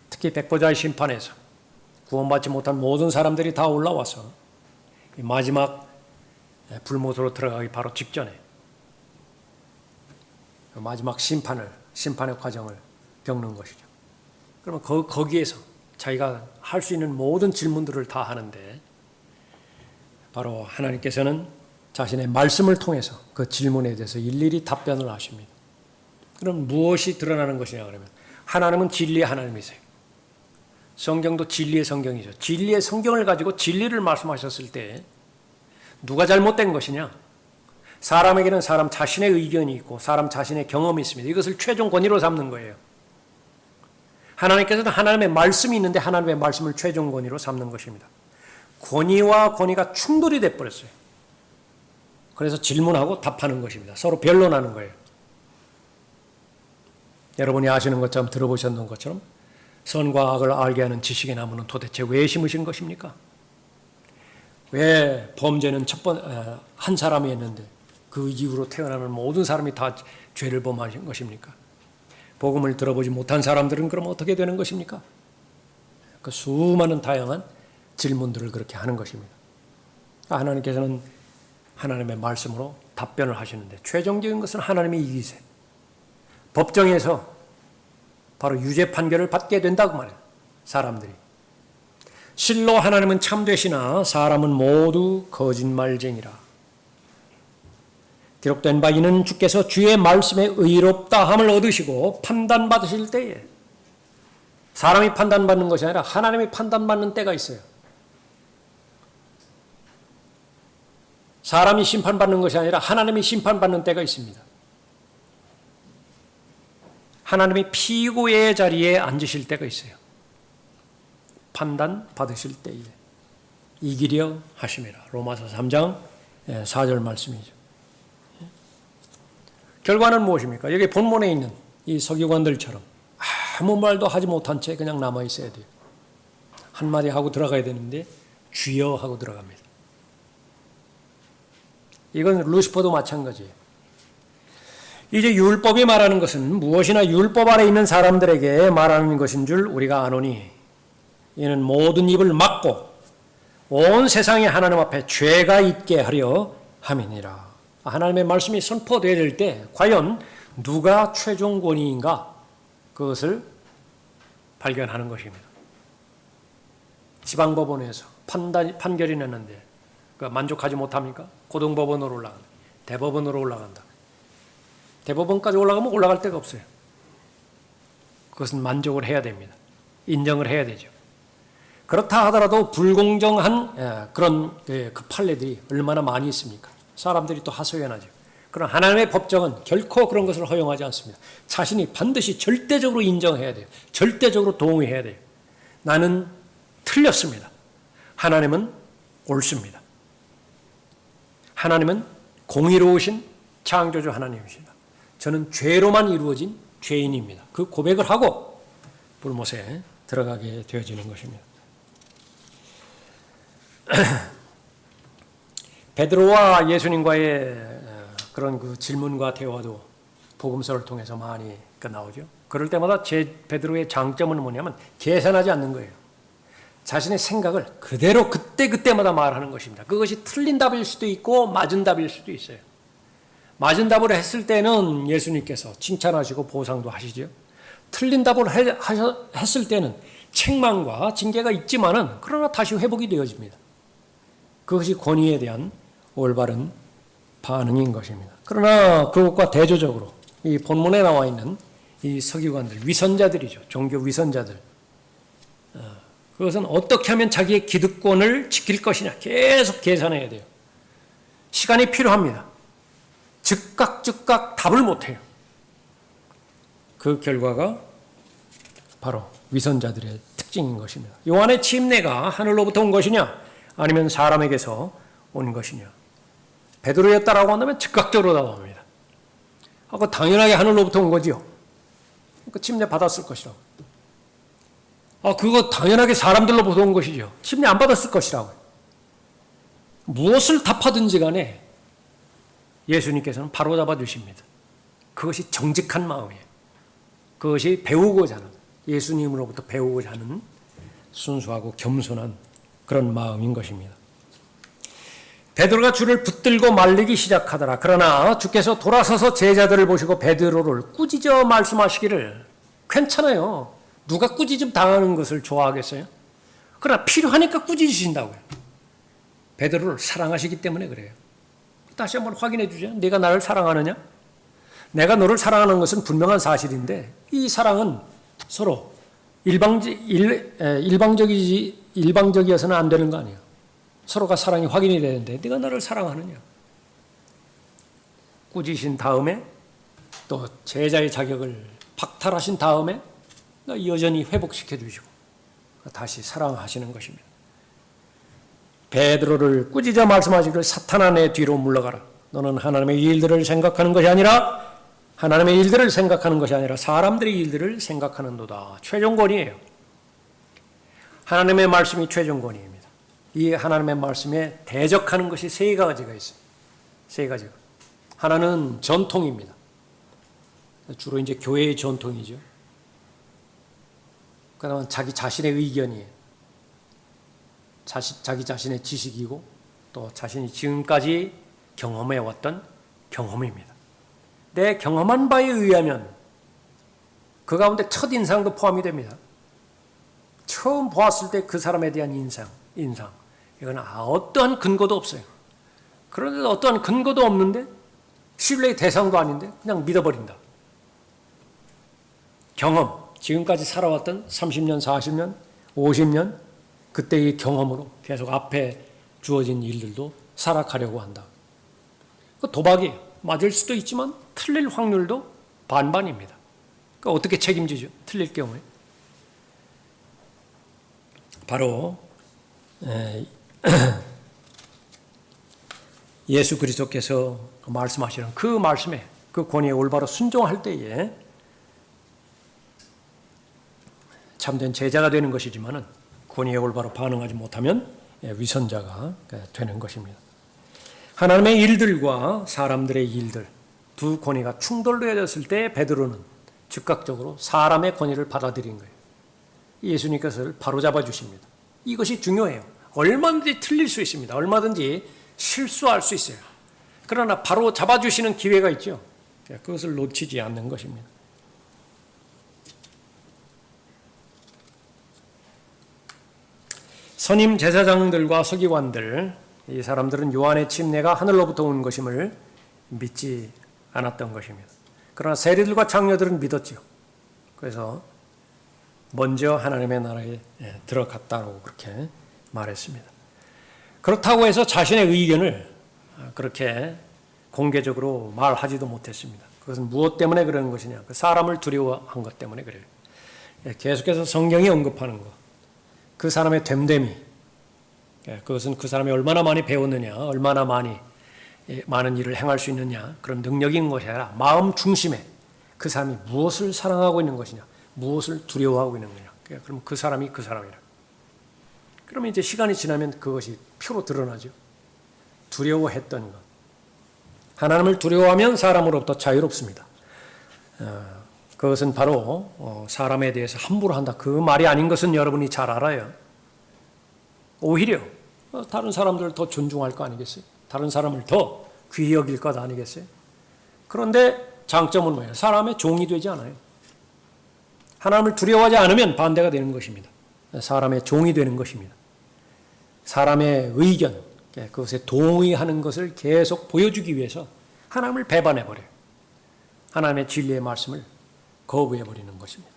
특히 백보자의 심판에서 구원받지 못한 모든 사람들이 다 올라와서 마지막 불못으로 들어가기 바로 직전에 마지막 심판의 과정을 겪는 것이죠. 그러면 거기에서 자기가 할 수 있는 모든 질문들을 다 하는데 바로 하나님께서는 자신의 말씀을 통해서 그 질문에 대해서 일일이 답변을 하십니다. 그럼 무엇이 드러나는 것이냐 그러면 하나님은 진리의 하나님이세요. 성경도 진리의 성경이죠. 진리의 성경을 가지고 진리를 말씀하셨을 때 누가 잘못된 것이냐? 사람에게는 사람 자신의 의견이 있고 사람 자신의 경험이 있습니다. 이것을 최종 권위로 삼는 거예요. 하나님께서는 하나님의 말씀이 있는데 하나님의 말씀을 최종 권위로 삼는 것입니다. 권위와 권위가 충돌이 돼버렸어요. 그래서 질문하고 답하는 것입니다. 서로 변론하는 거예요. 여러분이 아시는 것처럼 들어보셨는 것처럼 선과 악을 알게 하는 지식의 나무는 도대체 왜 심으신 것입니까? 왜 범죄는 한 사람이 했는데 그 이후로 태어나는 모든 사람이 다 죄를 범하신 것입니까? 복음을 들어보지 못한 사람들은 그럼 어떻게 되는 것입니까? 그 수많은 다양한 질문들을 그렇게 하는 것입니다. 하나님께서는 하나님의 말씀으로 답변을 하시는데 최종적인 것은 하나님이 이기세요. 법정에서 바로 유죄 판결을 받게 된다고 말해요. 사람들이. 실로 하나님은 참되시나 사람은 모두 거짓말쟁이라. 기록된 바 이는 주께서 주의 말씀에 의롭다함을 얻으시고 판단받으실 때에 사람이 판단받는 것이 아니라 하나님이 판단받는 때가 있어요. 사람이 심판받는 것이 아니라 하나님이 심판받는 때가 있습니다. 하나님이 피고의 자리에 앉으실 때가 있어요. 판단받으실 때에 이기려 하심이라. 로마서 3장 4절 말씀이죠. 결과는 무엇입니까? 여기 본문에 있는 이 서기관들처럼 아무 말도 하지 못한 채 그냥 남아있어야 돼요. 한마디 하고 들어가야 되는데 주여 하고 들어갑니다. 이건 루시퍼도 마찬가지예요. 이제 율법이 말하는 것은 무엇이나 율법 아래 있는 사람들에게 말하는 것인 줄 우리가 아노니 이는 모든 입을 막고 온 세상이 하나님 앞에 죄가 있게 하려 함이니라. 하나님의 말씀이 선포될 때 과연 누가 최종 권위인가? 그것을 발견하는 것입니다. 지방법원에서 판결이 났는데 만족하지 못합니까? 고등법원으로 올라간다. 대법원으로 올라간다. 대법원까지 올라가면 올라갈 데가 없어요. 그것은 만족을 해야 됩니다. 인정을 해야 되죠. 그렇다 하더라도 불공정한 그런 그 판례들이 얼마나 많이 있습니까? 사람들이 또 하소연하죠. 그런 하나님의 법정은 결코 그런 것을 허용하지 않습니다. 자신이 반드시 절대적으로 인정해야 돼요. 절대적으로 동의해야 돼요. 나는 틀렸습니다. 하나님은 옳습니다. 하나님은 공의로우신 창조주 하나님이십니다. 저는 죄로만 이루어진 죄인입니다. 그 고백을 하고 불못에 들어가게 되어지는 것입니다. 베드로와 예수님과의 그런 그 질문과 대화도 복음서를 통해서 많이 나오죠. 그럴 때마다 베드로의 장점은 뭐냐면 계산하지 않는 거예요. 자신의 생각을 그대로 그때마다 말하는 것입니다. 그것이 틀린 답일 수도 있고 맞은 답일 수도 있어요. 맞은 답을 했을 때는 예수님께서 칭찬하시고 보상도 하시죠. 틀린 답을 했을 때는 책망과 징계가 있지만은 그러나 다시 회복이 되어집니다. 그것이 권위에 대한 올바른 반응인 것입니다. 그러나 그것과 대조적으로 이 본문에 나와 있는 이 서기관들, 위선자들이죠. 종교 위선자들. 그것은 어떻게 하면 자기의 기득권을 지킬 것이냐 계속 계산해야 돼요. 시간이 필요합니다. 즉각 답을 못해요. 그 결과가 바로 위선자들의 특징인 것입니다. 요한의 침례가 하늘로부터 온 것이냐 아니면 사람에게서 온 것이냐. 베드로였다라고 한다면 즉각적으로 답합니다. 그거 당연하게 하늘로부터 온 거지요. 그 침례 받았을 것이라고. 그거 당연하게 사람들로부터 온 것이죠. 침례 안 받았을 것이라고. 무엇을 답하든지 간에 예수님께서는 바로 잡아주십니다. 그것이 정직한 마음이에요. 그것이 배우고자 하는, 예수님으로부터 배우고자 하는 순수하고 겸손한 그런 마음인 것입니다. 베드로가 주를 붙들고 말리기 시작하더라. 그러나 주께서 돌아서서 제자들을 보시고 베드로를 꾸짖어 말씀하시기를, 괜찮아요. 누가 꾸짖음 당하는 것을 좋아하겠어요? 그러나 필요하니까 꾸짖으신다고요. 베드로를 사랑하시기 때문에 그래요. 다시 한번 확인해 주죠. 내가 나를 사랑하느냐? 내가 너를 사랑하는 것은 분명한 사실인데 이 사랑은 서로 일방적이어서는 안 되는 거 아니에요. 서로가 사랑이 확인이 되는데 네가 나를 사랑하느냐? 꾸짖으신 다음에 또 제자의 자격을 박탈하신 다음에 여전히 회복시켜 주시고 다시 사랑하시는 것입니다. 베드로를 꾸짖어 말씀하시기를 사탄아 내 뒤로 물러가라. 너는 하나님의 일들을 생각하는 것이 아니라 사람들의 일들을 생각하는도다. 최종 권위예요. 하나님의 말씀이 최종 권위입니다. 이 하나님의 말씀에 대적하는 것이 세 가지가 있어요. 세 가지가. 하나는 전통입니다. 주로 이제 교회의 전통이죠. 그다음은 자기 자신의 의견이에요. 자기 자신의 지식이고 또 자신이 지금까지 경험해왔던 경험입니다. 내 경험한 바에 의하면 그 가운데 첫인상도 포함이 됩니다. 처음 보았을 때 그 사람에 대한 인상. 이건 어떠한 근거도 없어요. 그런데 어떠한 근거도 없는데 신뢰의 대상도 아닌데 그냥 믿어버린다. 경험, 지금까지 살아왔던 30년, 40년, 50년 그때의 경험으로 계속 앞에 주어진 일들도 살아가려고 한다. 그 도박이에요. 맞을 수도 있지만 틀릴 확률도 반반입니다. 그러니까 어떻게 책임지죠? 틀릴 경우에. 바로 예수 그리스도께서 말씀하시는 그 말씀에 그 권위에 올바로 순종할 때에 참된 제자가 되는 것이지만은 권위에 올바로 반응하지 못하면 위선자가 되는 것입니다. 하나님의 일들과 사람들의 일들, 두 권위가 충돌되어졌을 때 베드로는 즉각적으로 사람의 권위를 받아들인 거예요. 예수님께서 그를 바로잡아 주십니다. 이것이 중요해요. 얼마든지 틀릴 수 있습니다. 얼마든지 실수할 수 있어요. 그러나 바로 잡아주시는 기회가 있죠. 그것을 놓치지 않는 것입니다. 선임 제사장들과 서기관들, 이 사람들은 요한의 침례가 하늘로부터 온 것임을 믿지 않았던 것입니다. 그러나 세리들과 장로들은 믿었죠. 그래서 먼저 하나님의 나라에 들어갔다고 그렇게 말했습니다. 그렇다고 해서 자신의 의견을 그렇게 공개적으로 말하지도 못했습니다. 그것은 무엇 때문에 그러는 것이냐? 그 사람을 두려워한 것 때문에 그래요. 계속해서 성경이 언급하는 것, 그 사람의 됨됨이, 그것은 그 사람이 얼마나 많이 배웠느냐, 얼마나 많은 일을 행할 수 있느냐, 그런 능력인 것이 아니라 마음 중심에 그 사람이 무엇을 사랑하고 있는 것이냐, 무엇을 두려워하고 있는 거냐. 그럼 그 사람이 그 사람이라. 그러면 이제 시간이 지나면 그것이 표로 드러나죠. 두려워했던 것. 하나님을 두려워하면 사람으로부터 자유롭습니다. 그것은 바로 사람에 대해서 함부로 한다. 그 말이 아닌 것은 여러분이 잘 알아요. 오히려 다른 사람들을 더 존중할 거 아니겠어요? 다른 사람을 더 귀히 여길 것 아니겠어요? 그런데 장점은 뭐예요? 사람의 종이 되지 않아요. 하나님을 두려워하지 않으면 반대가 되는 것입니다. 사람의 종이 되는 것입니다. 사람의 의견, 그것에 동의하는 것을 계속 보여주기 위해서 하나님을 배반해버려요. 하나님의 진리의 말씀을 거부해버리는 것입니다.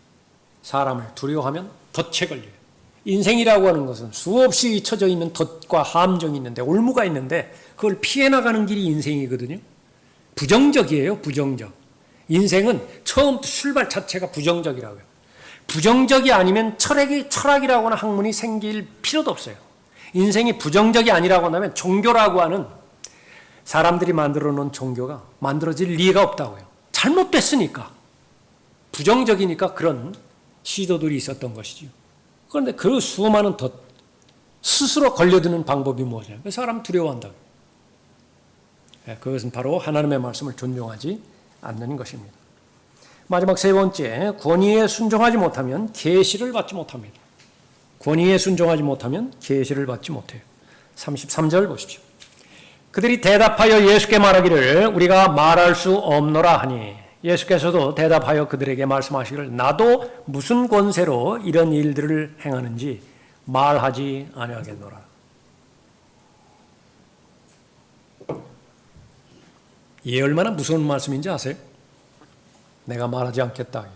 사람을 두려워하면 덫에 걸려요. 인생이라고 하는 것은 수없이 쳐져 있는 덫과 함정이 있는데, 올무가 있는데 그걸 피해 나가는 길이 인생이거든요. 부정적이에요. 부정적. 인생은 처음부터 출발 자체가 부정적이라고요. 부정적이 아니면 철학이라고 하는 학문이 생길 필요도 없어요. 인생이 부정적이 아니라고 한다면 종교라고 하는 사람들이 만들어 놓은 종교가 만들어질 리가 없다고요. 잘못됐으니까. 부정적이니까 그런 시도들이 있었던 것이죠. 그런데 그 수많은 덫, 스스로 걸려드는 방법이 무엇이냐? 그 사람 두려워한다. 그것은 바로 하나님의 말씀을 존중하지 않는 것입니다. 마지막 세 번째, 권위에 순종하지 못하면 계시를 받지 못합니다. 권위에 순종하지 못하면 계시를 받지 못해요. 33절 보십시오. 그들이 대답하여 예수께 말하기를 우리가 말할 수 없노라 하니, 예수께서도 대답하여 그들에게 말씀하시기를 나도 무슨 권세로 이런 일들을 행하는지 말하지 아니하겠노라. 이게 얼마나 무서운 말씀인지 아세요? 내가 말하지 않겠다.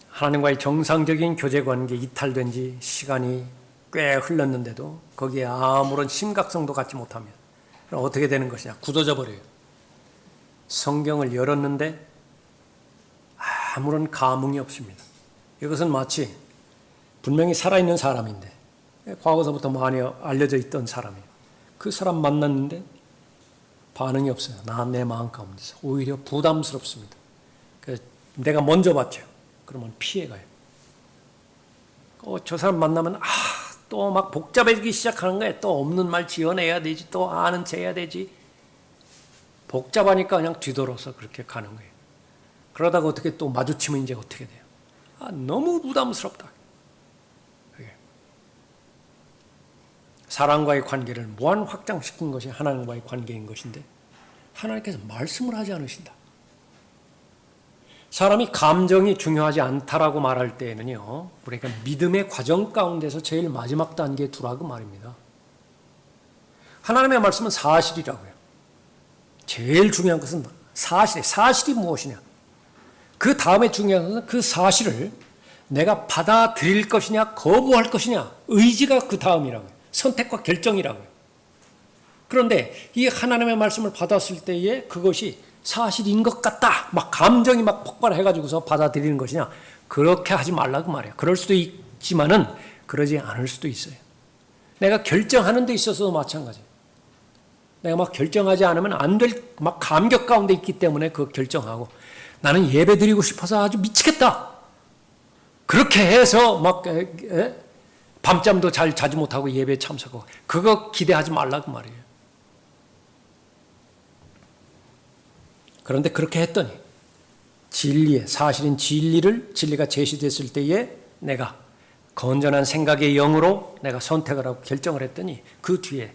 하나님과의 정상적인 교제관계 이탈된 지 시간이 꽤 흘렀는데도 거기에 아무런 심각성도 갖지 못합니다. 그럼 어떻게 되는 것이냐? 굳어져 버려요. 성경을 열었는데 아무런 감흥이 없습니다. 이것은 마치 분명히 살아있는 사람인데, 과거서부터 많이 알려져 있던 사람이에요. 그 사람 만났는데 반응이 없어요. 내 마음 가운데서. 오히려 부담스럽습니다. 내가 먼저 봤죠. 그러면 피해가요. 저 사람 만나면 또 막 복잡해지기 시작하는 거예요. 또 없는 말 지어내야 되지. 또 아는 체 해야 되지. 복잡하니까 그냥 뒤돌아서 그렇게 가는 거예요. 그러다가 어떻게 또 마주치면 이제 어떻게 돼요? 너무 부담스럽다. 사람과의 관계를 무한 확장시킨 것이 하나님과의 관계인 것인데 하나님께서 말씀을 하지 않으신다. 사람이 감정이 중요하지 않다라고 말할 때에는요, 우리가 믿음의 과정 가운데서 제일 마지막 단계에 두라고 말입니다. 하나님의 말씀은 사실이라고요. 제일 중요한 것은 사실이 무엇이냐. 그 다음에 중요한 것은 그 사실을 내가 받아들일 것이냐 거부할 것이냐, 의지가 그 다음이라고요. 선택과 결정이라고요. 그런데 이 하나님의 말씀을 받았을 때에 그것이 사실인 것 같다, 막 감정이 막 폭발해가지고서 받아들이는 것이냐, 그렇게 하지 말라고 말이야. 그럴 수도 있지만은 그러지 않을 수도 있어요. 내가 결정하는 데 있어서도 마찬가지예요. 내가 막 결정하지 않으면 안 될, 막 감격 가운데 있기 때문에 그 결정하고, 나는 예배 드리고 싶어서 아주 미치겠다, 그렇게 해서 막 밤잠도 잘 자지 못하고 예배에 참석하고, 그거 기대하지 말라고 말이에요. 그런데 그렇게 했더니 사실인 진리가 제시됐을 때에 내가 건전한 생각의 영으로 내가 선택을 하고 결정을 했더니 그 뒤에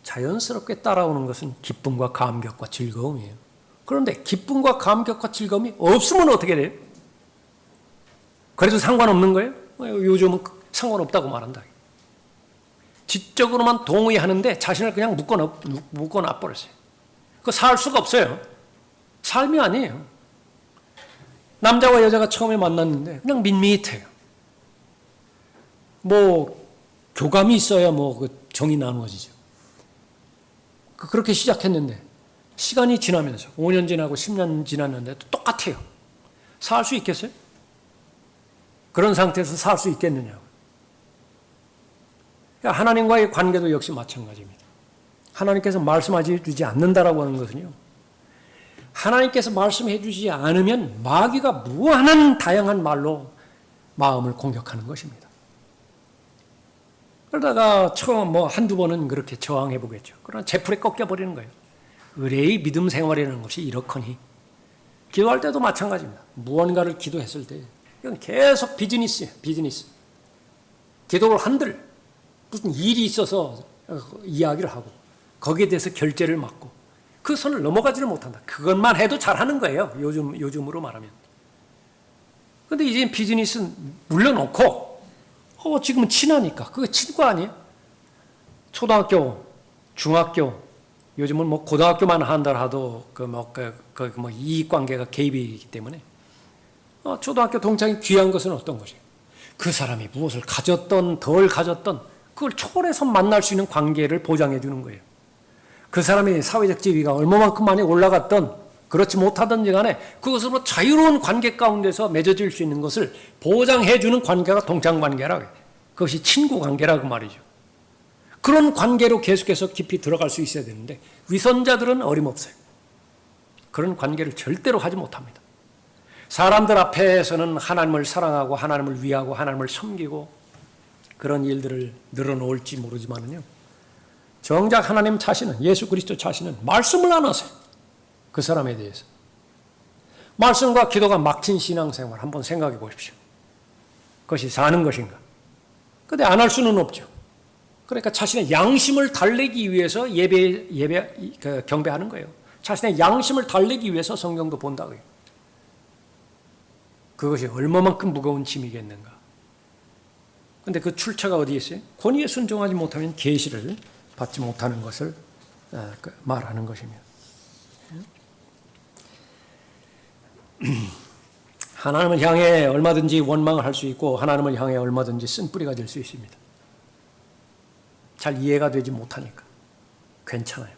자연스럽게 따라오는 것은 기쁨과 감격과 즐거움이에요. 그런데 기쁨과 감격과 즐거움이 없으면 어떻게 돼요? 그래도 상관없는 거예요? 요즘은 상관없다고 말한다. 지적으로만 동의하는데 자신을 그냥 묶어놔 버렸어요. 그거 살 수가 없어요. 삶이 아니에요. 남자와 여자가 처음에 만났는데 그냥 밋밋해요. 교감이 있어야 그 정이 나누어지죠. 그렇게 시작했는데 시간이 지나면서 5년 지나고 10년 지났는데도 똑같아요. 살 수 있겠어요? 그런 상태에서 살 수 있겠느냐고. 하나님과의 관계도 역시 마찬가지입니다. 하나님께서 말씀하지 주지 않는다라고 하는 것은요, 하나님께서 말씀해 주지 않으면 마귀가 무한한 다양한 말로 마음을 공격하는 것입니다. 그러다가 처음 한두 번은 그렇게 저항해 보겠죠. 그러나 제풀에 꺾여버리는 거예요. 의뢰의 믿음 생활이라는 것이 이렇거니, 기도할 때도 마찬가지입니다. 무언가를 기도했을 때 이건 계속 비즈니스예요. 비즈니스. 기도를 한들 무슨 일이 있어서 이야기를 하고 거기에 대해서 결제를 받고 그 선을 넘어가지를 못한다. 그것만 해도 잘하는 거예요. 요즘으로 말하면. 그런데 이제 비즈니스 물려놓고 지금은 친하니까 그거 친구 아니에요? 초등학교, 중학교, 요즘은 고등학교만 한다 하도 이익관계가 개입이기 때문에 초등학교 동창이 귀한 것은 어떤 것이에요? 그 사람이 무엇을 가졌던 덜 가졌던 그걸 초월해서 만날 수 있는 관계를 보장해 주는 거예요. 그 사람의 사회적 지위가 얼마만큼 많이 올라갔던 그렇지 못하든지 간에 그것으로 자유로운 관계 가운데서 맺어질 수 있는 것을 보장해 주는 관계가 동창관계라고 해요. 그것이 친구관계라고 말이죠. 그런 관계로 계속해서 깊이 들어갈 수 있어야 되는데 위선자들은 어림없어요. 그런 관계를 절대로 하지 못합니다. 사람들 앞에서는 하나님을 사랑하고 하나님을 위하고 하나님을 섬기고 그런 일들을 늘어놓을지 모르지만요, 정작 하나님 자신은, 예수 그리스도 자신은 말씀을 안 하세요. 그 사람에 대해서. 말씀과 기도가 막힌 신앙생활 한번 생각해 보십시오. 그것이 사는 것인가? 근데 안 할 수는 없죠. 그러니까 자신의 양심을 달래기 위해서 경배하는 거예요. 자신의 양심을 달래기 위해서 성경도 본다고요. 그것이 얼마만큼 무거운 짐이겠는가. 근데 그 출처가 어디에 있어요? 권위에 순종하지 못하면 계시를 받지 못하는 것을 말하는 것입니다. 하나님을 향해 얼마든지 원망을 할 수 있고 하나님을 향해 얼마든지 쓴뿌리가 될 수 있습니다. 잘 이해가 되지 못하니까 괜찮아요.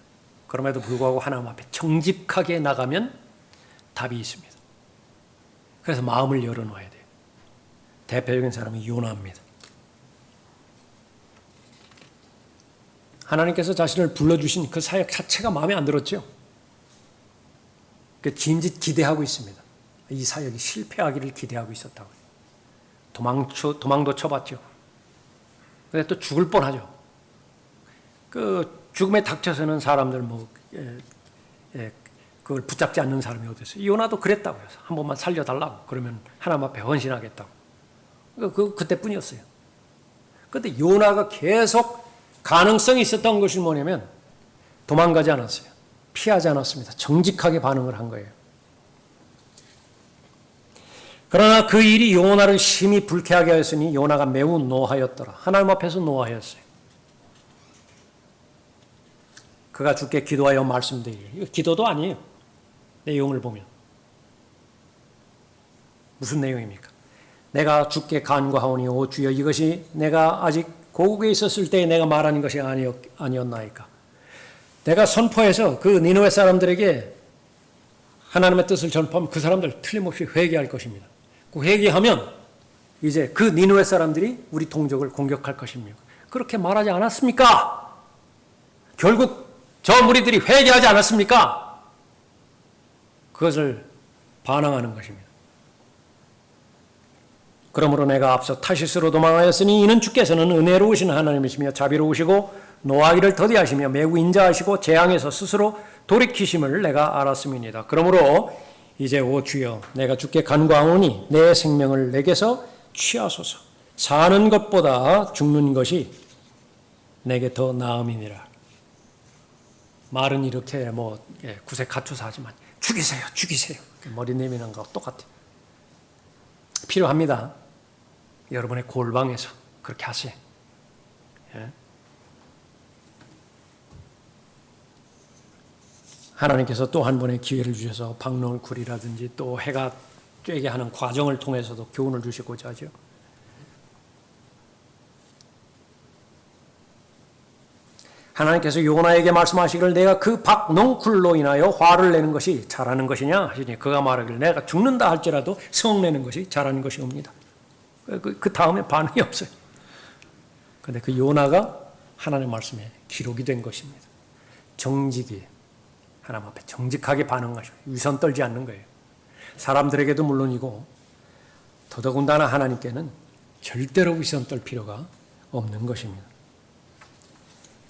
그럼에도 불구하고 하나님 앞에 정직하게 나가면 답이 있습니다. 그래서 마음을 열어놔야 돼요. 대표적인 사람이 요나입니다. 하나님께서 자신을 불러주신 그 사역 자체가 마음에 안 들었죠. 진짓 기대하고 있습니다. 이 사역이 실패하기를 기대하고 있었다고요. 도망도 쳐봤죠. 근데 또 죽을 뻔하죠. 그 죽음에 닥쳐서는 사람들 그걸 붙잡지 않는 사람이 어디 있어요? 요나도 그랬다고요. 한 번만 살려달라고. 그러면 하나님 앞에 헌신하겠다고. 그때뿐이었어요. 그런데 요나가 계속 가능성이 있었던 것이 뭐냐면 도망가지 않았어요. 피하지 않았습니다. 정직하게 반응을 한 거예요. 그러나 그 일이 요나를 심히 불쾌하게 하였으니 요나가 매우 노하였더라. 하나님 앞에서 노하였어요. 그가 주께 기도하여 말씀드리니, 이거 기도도 아니에요. 내용을 보면 무슨 내용입니까? 내가 주께 간구하오니 오 주여, 이것이 내가 아직 고국에 있었을 때 내가 말하는 것이 아니었나이까. 내가 선포해서 그 니느웨 사람들에게 하나님의 뜻을 전파하면 그 사람들 틀림없이 회개할 것입니다. 그 회개하면 이제 그 니느웨 사람들이 우리 동족을 공격할 것입니다. 그렇게 말하지 않았습니까? 결국 저 무리들이 회개하지 않았습니까? 그것을 반항하는 것입니다. 그러므로 내가 앞서 타시스로 도망하였으니 이는 주께서는 은혜로우신 하나님이시며 자비로우시고 노하기를 더디하시며 매우 인자하시고 재앙에서 스스로 돌이키심을 내가 알았음이니이다. 그러므로 이제 오 주여 내가 주께 간구하오니 내 생명을 내게서 취하소서. 사는 것보다 죽는 것이 내게 더 나음이니라. 말은 이렇게 구색가투사하지만 죽이세요, 죽이세요. 머리 내미는 거 똑같아요. 필요합니다. 여러분의 골방에서 그렇게 하세요. 예? 하나님께서 또 한 번의 기회를 주셔서 박농쿨이라든지 또 해가 쬐게 하는 과정을 통해서도 교훈을 주시고자 하죠. 하나님께서 요나에게 말씀하시기를 내가 그 박농쿨로 인하여 화를 내는 것이 잘하는 것이냐 하시니 그가 말하기를 내가 죽는다 할지라도 성내는 것이 잘하는 것이옵니다. 그 다음에 반응이 없어요. 그런데 그 요나가 하나님의 말씀에 기록이 된 것입니다. 정직이 하나님 앞에 정직하게 반응하시고 위선 떨지 않는 거예요. 사람들에게도 물론이고 더더군다나 하나님께는 절대로 위선 떨 필요가 없는 것입니다.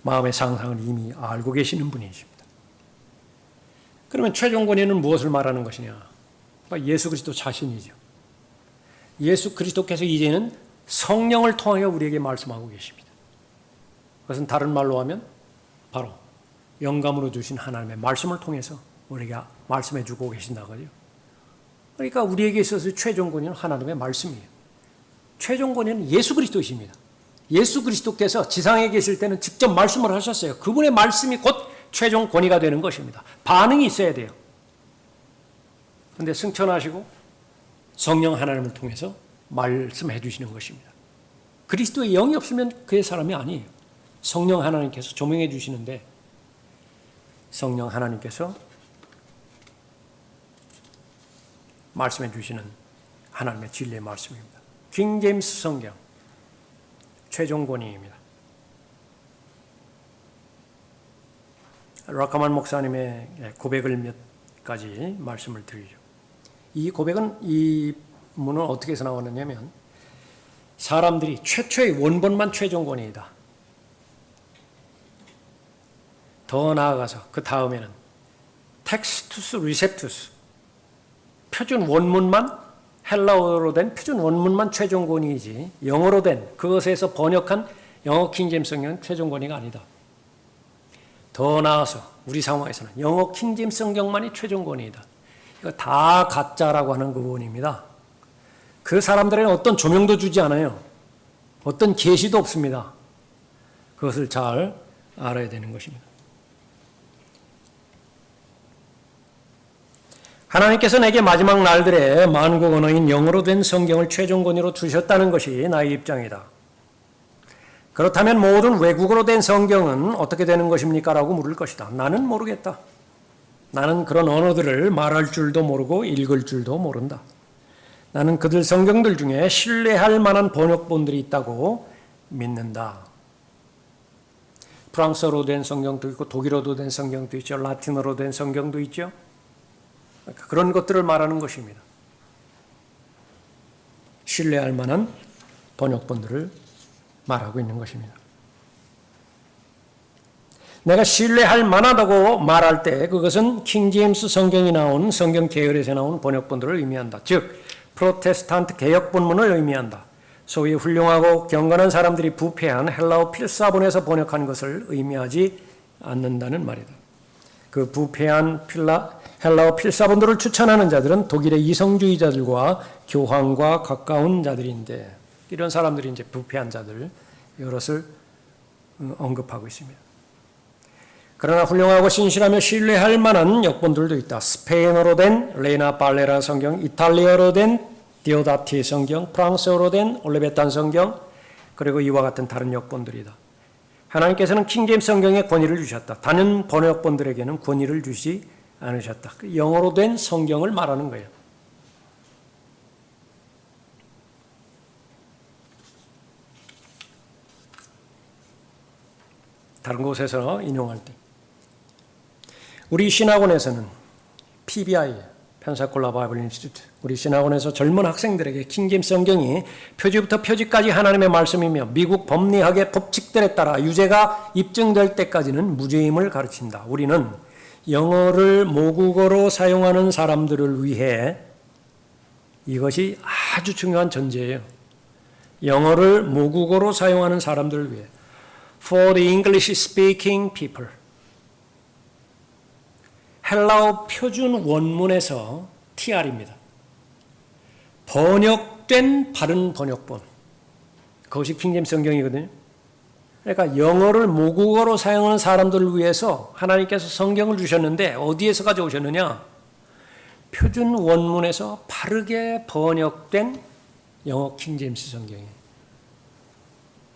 마음의 상상을 이미 알고 계시는 분이십니다. 그러면 최종 권위는 무엇을 말하는 것이냐? 예수 그리스도 자신이죠. 예수 그리스도께서 이제는 성령을 통하여 우리에게 말씀하고 계십니다. 그것은 다른 말로 하면 바로 영감으로 주신 하나님의 말씀을 통해서 우리에게 말씀해 주고 계신다고요. 그러니까 우리에게 있어서 최종 권위는 하나님의 말씀이에요. 최종 권위는 예수 그리스도이십니다. 예수 그리스도께서 지상에 계실 때는 직접 말씀을 하셨어요. 그분의 말씀이 곧 최종 권위가 되는 것입니다. 반응이 있어야 돼요. 그런데 승천하시고 성령 하나님을 통해서 말씀해 주시는 것입니다. 그리스도의 영이 없으면 그의 사람이 아니에요. 성령 하나님께서 조명해 주시는데 성령 하나님께서 말씀해 주시는 하나님의 진리의 말씀입니다. 킹 제임스 성경 최종 권위입니다. 락카만 목사님의 고백을 몇 가지 말씀을 드리죠. 이 고백은 이 문은 어떻게 해서 나왔느냐면 사람들이 최초의 원본만 최종 권위이다. 더 나아가서 그 다음에는 텍스투스 리셉투스 표준 원문만 헬라어로 된 표준 원문만 최종 권위이지 영어로 된 그것에서 번역한 영어 킹제임스 성경은 최종 권위가 아니다. 더 나아서 우리 상황에서는 영어 킹제임스 성경만이 최종 권위이다. 이거 다 가짜라고 하는 부분입니다. 그 사람들에는 어떤 조명도 주지 않아요. 어떤 계시도 없습니다. 그것을 잘 알아야 되는 것입니다. 하나님께서 내게 마지막 날들에 만국 언어인 영어로 된 성경을 최종 권위로 주셨다는 것이 나의 입장이다. 그렇다면 모든 외국어로 된 성경은 어떻게 되는 것입니까? 라고 물을 것이다. 나는 모르겠다. 나는 그런 언어들을 말할 줄도 모르고 읽을 줄도 모른다. 나는 그들 성경들 중에 신뢰할 만한 번역본들이 있다고 믿는다. 프랑스어로 된 성경도 있고 독일어로 된 성경도 있죠. 라틴어로 된 성경도 있죠. 그런 것들을 말하는 것입니다. 신뢰할 만한 번역본들을 말하고 있는 것입니다. 내가 신뢰할 만하다고 말할 때 그것은 킹제임스 성경이 나온 성경 계열에서 나온 번역본들을 의미한다. 즉 프로테스탄트 개역 본문을 의미한다. 소위 훌륭하고 경건한 사람들이 부패한 헬라어 필사본에서 번역한 것을 의미하지 않는다는 말이다. 그 부패한 헬라어 필사본들을 추천하는 자들은 독일의 이성주의자들과 교황과 가까운 자들인데 이런 사람들이 이제 부패한 자들 여럿을 언급하고 있습니다. 그러나 훌륭하고 신실하며 신뢰할 만한 역본들도 있다. 스페인어로 된 레나 발레라 성경, 이탈리아어로 된 디오다티 성경, 프랑스어로 된 올레베탄 성경, 그리고 이와 같은 다른 역본들이다. 하나님께서는 킹제임스 성경에 권위를 주셨다. 다른 번역본들에게는 권위를 주시 않으셨다. 영어로 된 성경을 말하는 거예요. 다른 곳에서 인용할 때 우리 신학원에서는 PBI, 펜사콜라 바이블 인스티튜트, 우리 신학원에서 젊은 학생들에게 킹제임스 성경이 표지부터 표지까지 하나님의 말씀이며 미국 법리학의 법칙들에 따라 유죄가 입증될 때까지는 무죄임을 가르친다. 우리는 영어를 모국어로 사용하는 사람들을 위해 이것이 아주 중요한 전제예요. 영어를 모국어로 사용하는 사람들을 위해 For the English speaking people. 헬라어 표준 원문에서 TR입니다. 번역된 바른 번역본. 그것이 킹제임스 성경이거든요. 그러니까 영어를 모국어로 사용하는 사람들을 위해서 하나님께서 성경을 주셨는데 어디에서 가져오셨느냐? 표준 원문에서 바르게 번역된 영어 킹제임스 성경이에요.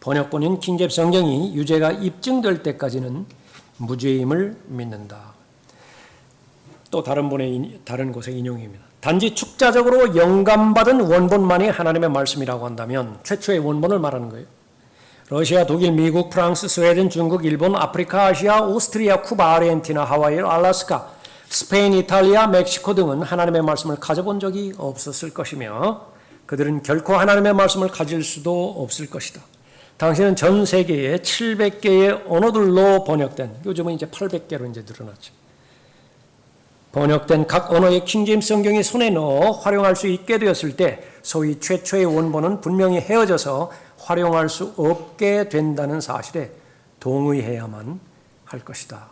번역본인 킹제임스 성경이 유죄가 입증될 때까지는 무죄임을 믿는다. 또 다른 곳의 인용입니다. 단지 축자적으로 영감받은 원본만이 하나님의 말씀이라고 한다면 최초의 원본을 말하는 거예요. 러시아, 독일, 미국, 프랑스, 스웨덴, 중국, 일본, 아프리카, 아시아, 오스트리아, 쿠바, 아르헨티나, 하와이, 알래스카, 스페인, 이탈리아, 멕시코 등은 하나님의 말씀을 가져본 적이 없었을 것이며 그들은 결코 하나님의 말씀을 가질 수도 없을 것이다. 당시에는 전 세계에 700개의 언어들로 번역된, 요즘은 이제 800개로 이제 늘어났죠. 번역된 각 언어의 킹제임스 성경이 손에 넣어 활용할 수 있게 되었을 때 소위 최초의 원본은 분명히 헤어져서 활용할 수 없게 된다는 사실에 동의해야만 할 것이다.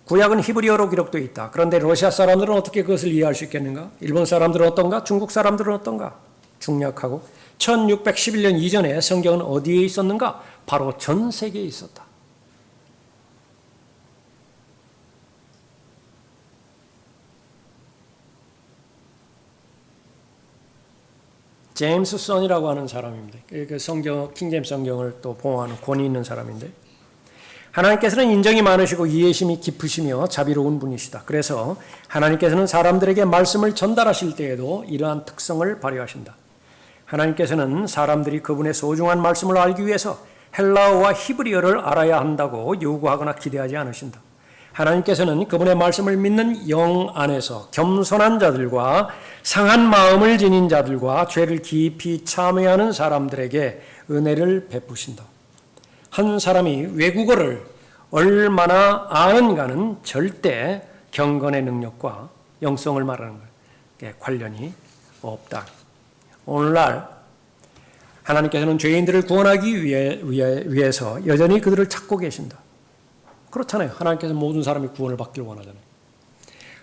구약은 히브리어로 기록되어 있다. 그런데 러시아 사람들은 어떻게 그것을 이해할 수 있겠는가? 일본 사람들은 어떤가? 중국 사람들은 어떤가? 중략하고 1611년 이전에 성경은 어디에 있었는가? 바로 전 세계에 있었다. 제임스 선이라고 하는 사람입니다. 그 성경, 킹제임스 성경을 또 봉헌하는 권위 있는 사람인데 하나님께서는 인정이 많으시고 이해심이 깊으시며 자비로운 분이시다. 그래서 하나님께서는 사람들에게 말씀을 전달하실 때에도 이러한 특성을 발휘하신다. 하나님께서는 사람들이 그분의 소중한 말씀을 알기 위해서 헬라어와 히브리어를 알아야 한다고 요구하거나 기대하지 않으신다. 하나님께서는 그분의 말씀을 믿는 영 안에서 겸손한 자들과 상한 마음을 지닌 자들과 죄를 깊이 참회하는 사람들에게 은혜를 베푸신다. 한 사람이 외국어를 얼마나 아는가는 절대 경건의 능력과 영성을 말하는 것에 관련이 없다. 오늘날 하나님께서는 죄인들을 구원하기 위해서 여전히 그들을 찾고 계신다. 그렇잖아요. 하나님께서 모든 사람이 구원을 받기를 원하잖아요.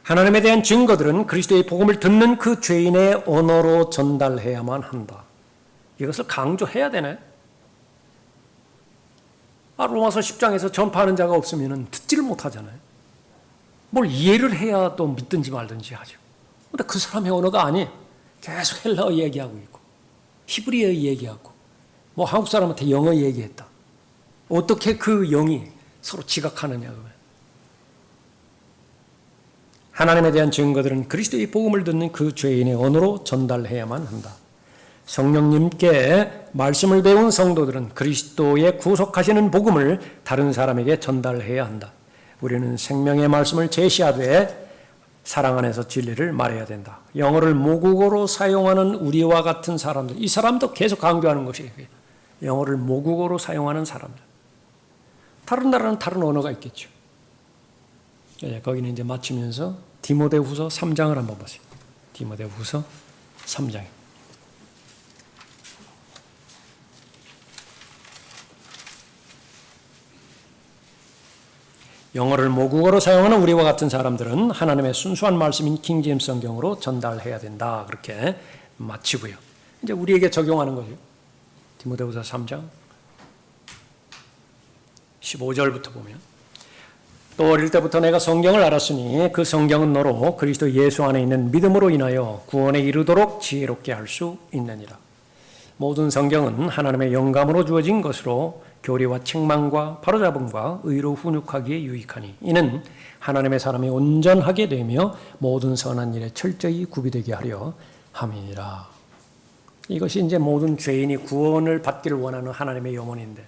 하나님에 대한 증거들은 그리스도의 복음을 듣는 그 죄인의 언어로 전달해야만 한다. 이것을 강조해야 되네. 로마서 10장에서 전파하는 자가 없으면 듣지를 못하잖아요. 뭘 이해를 해야 또 믿든지 말든지 하죠. 근데 그 사람의 언어가 아니에요. 계속 헬라어 얘기하고 있고 히브리어 얘기하고 뭐 한국 사람한테 영어 얘기했다. 어떻게 그 영이 서로 지각하느냐. 하나님에 대한 증거들은 그리스도의 복음을 듣는 그 죄인의 언어로 전달해야만 한다. 성령님께 말씀을 배운 성도들은 그리스도의 구속하시는 복음을 다른 사람에게 전달해야 한다. 우리는 생명의 말씀을 제시하되 사랑 안에서 진리를 말해야 된다. 영어를 모국어로 사용하는 우리와 같은 사람들, 이 사람도 계속 강조하는 것이에요. 영어를 모국어로 사용하는 사람들. 다른 나라는 다른 언어가 있겠죠. 거기는 이제 마치면서 디모데후서 3장을 한번 보세요. 디모데후서 3장. 영어를 모국어로 사용하는 우리와 같은 사람들은 하나님의 순수한 말씀인 킹제임스 성경으로 전달해야 된다. 그렇게 마치고요. 이제 우리에게 적용하는 거죠. 디모데후서 3장 15절부터 보면 또 어릴 때부터 내가 성경을 알았으니 그 성경은 너로 그리스도 예수 안에 있는 믿음으로 인하여 구원에 이르도록 지혜롭게 할 수 있느니라. 모든 성경은 하나님의 영감으로 주어진 것으로 교리와 책망과 바로잡음과 의로 훈육하기에 유익하니 이는 하나님의 사람이 온전하게 되며 모든 선한 일에 철저히 구비되게 하려 함이니라. 이것이 이제 모든 죄인이 구원을 받기를 원하는 하나님의 염원인데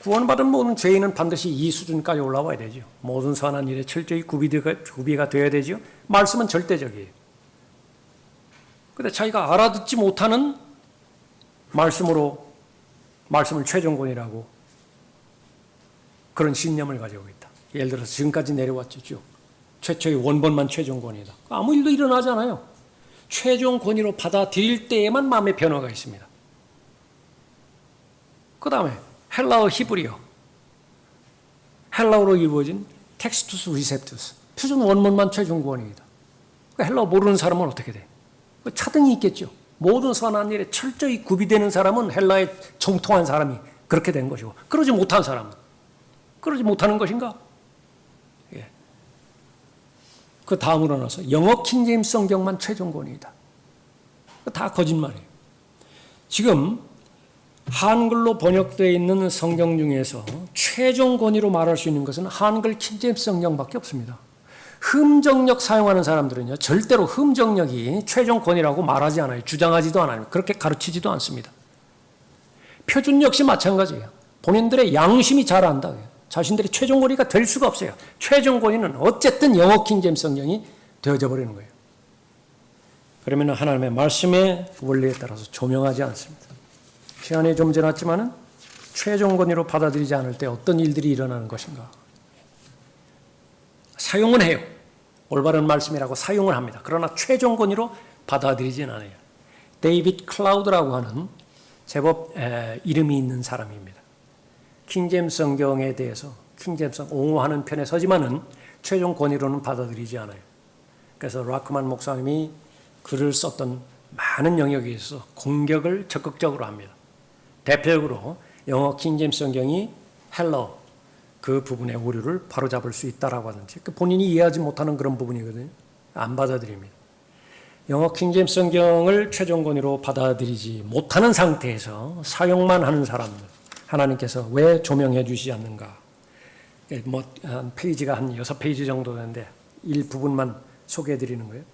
구원받은 모든 죄인은 반드시 이 수준까지 올라와야 되죠. 모든 선한 일에 철저히 구비가 되어야 되죠. 말씀은 절대적이에요. 그런데 자기가 알아듣지 못하는 말씀을 최종권이라고 그런 신념을 가지고 있다. 예를 들어서 지금까지 내려왔죠. 쭉. 최초의 원본만 최종권이다. 아무 일도 일어나지 않아요. 최종권위로 받아들일 때에만 마음의 변화가 있습니다. 그 다음에 헬라어 히브리어, 헬라어로 이루어진 텍스투스 리셉투스, 표준 원문만 최종권이다. 헬라어 모르는 사람은 어떻게 돼? 차등이 있겠죠. 모든 선한 일에 철저히 구비되는 사람은 헬라에 정통한 사람이 그렇게 된 것이고, 그러지 못한 사람은 그러지 못하는 것인가? 예. 그 다음으로 나서 영어 킹제임스 성경만 최종권이다. 다 거짓말이에요. 지금 한글로 번역되어 있는 성경 중에서 최종 권위로 말할 수 있는 것은 한글 킹제임스 성경밖에 없습니다. 흠정력 사용하는 사람들은요, 절대로 흠정력이 최종 권위라고 말하지 않아요. 주장하지도 않아요. 그렇게 가르치지도 않습니다. 표준 역시 마찬가지예요. 본인들의 양심이 잘 안다. 자신들이 최종 권위가 될 수가 없어요. 최종 권위는 어쨌든 영어 킹제임스 성경이 되어져 버리는 거예요. 그러면 하나님의 말씀의 원리에 따라서 조명하지 않습니다. 시간이 좀 지났지만은 최종 권위로 받아들이지 않을 때 어떤 일들이 일어나는 것인가? 사용은 해요. 올바른 말씀이라고 사용을 합니다. 그러나 최종 권위로 받아들이지는 않아요. 데이빗 클라우드라고 하는 제법 이름이 있는 사람입니다. 킹제임스 성경에 대해서 킹제임스 성경 옹호하는 편에 서지만은 최종 권위로는 받아들이지 않아요. 그래서 라크만 목사님이 글을 썼던 많은 영역에 있어서 공격을 적극적으로 합니다. 대표적으로 영어 킹제임스 성경이 헬러 그 부분의 오류를 바로잡을 수 있다라고 하는지 본인이 이해하지 못하는 그런 부분이거든요. 안 받아들입니다. 영어 킹제임스 성경을 최종 권위로 받아들이지 못하는 상태에서 사용만 하는 사람들 하나님께서 왜 조명해 주시지 않는가? 한 페이지가 한 6페이지 정도 되는데 일부분만 소개해 드리는 거예요.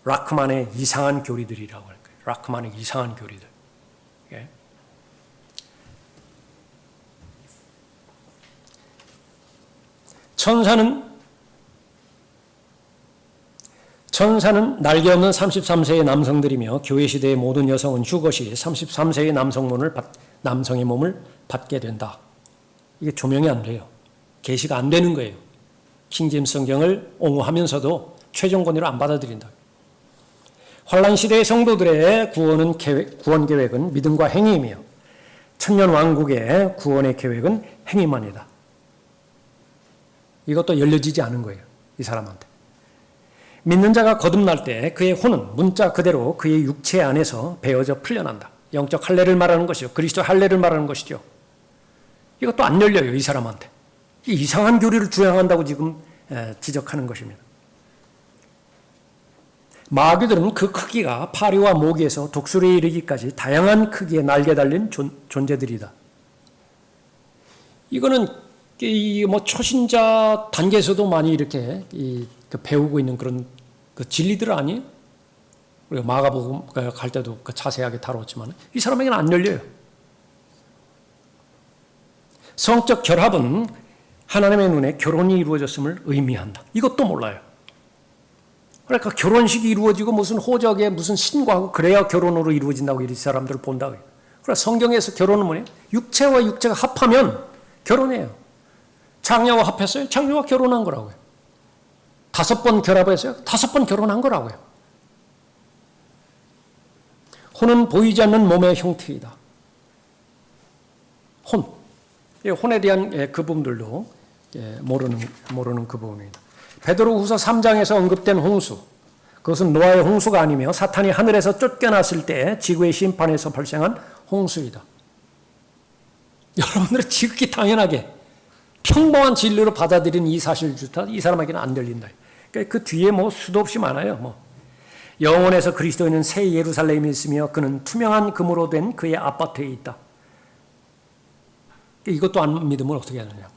라크만의 이상한 교리들이라고 할 거예요. 라크만의 이상한 교리들. 예. 천사는 날개 없는 33세의 남성들이며 교회 시대의 모든 여성은 죽어시 33세의 남성의 몸을 받게 된다. 이게 조명이 안 돼요. 계시가 안 되는 거예요. 킹제임스 성경을 옹호하면서도 최종 권위로 안 받아들인다. 환란 시대의 성도들의 구원 계획은 믿음과 행위이며 천년 왕국의 구원의 계획은 행위만이다. 이것도 열려지지 않은 거예요. 이 사람한테. 믿는 자가 거듭날 때 그의 혼은 문자 그대로 그의 육체 안에서 베어져 풀려난다. 영적 할례를 말하는 것이죠. 그리스도 할례를 말하는 것이죠. 이것도 안 열려요. 이 사람한테. 이상한 교리를 주장한다고 지금 지적하는 것입니다. 마귀들은 그 크기가 파리와 모기에서 독수리에 이르기까지 다양한 크기의 날개 달린 존재들이다. 이거는 초신자 단계에서도 많이 이렇게 배우고 있는 그런 진리들 아니에요? 우리가 마가복음 갈 때도 자세하게 다뤘지만 이 사람에게는 안 열려요. 성적 결합은 하나님의 눈에 결혼이 이루어졌음을 의미한다. 이것도 몰라요. 그러니까 결혼식이 이루어지고 무슨 호적에 무슨 신고하고 그래야 결혼으로 이루어진다고 이 사람들을 본다고요. 그러나 성경에서 결혼은 뭐예요? 육체와 육체가 합하면 결혼해요. 장녀와 합했어요? 장녀와 결혼한 거라고요. 5번 결합했어요? 5번 결혼한 거라고요. 혼은 보이지 않는 몸의 형태이다. 혼에 대한 그 부분들도 모르는 그 부분입니다. 베드로후서 3장에서 언급된 홍수, 그것은 노아의 홍수가 아니며 사탄이 하늘에서 쫓겨났을 때 지구의 심판에서 발생한 홍수이다. 여러분들은 지극히 당연하게 평범한 진리로 받아들인 이 사실조차 이 사람에게는 안 들린다. 그러니까 그 뒤에 수도 없이 많아요. 영원에서 그리스도인은 새 예루살렘이 있으며 그는 투명한 금으로 된 그의 아파트에 있다. 이것도 안 믿으면 어떻게 하느냐.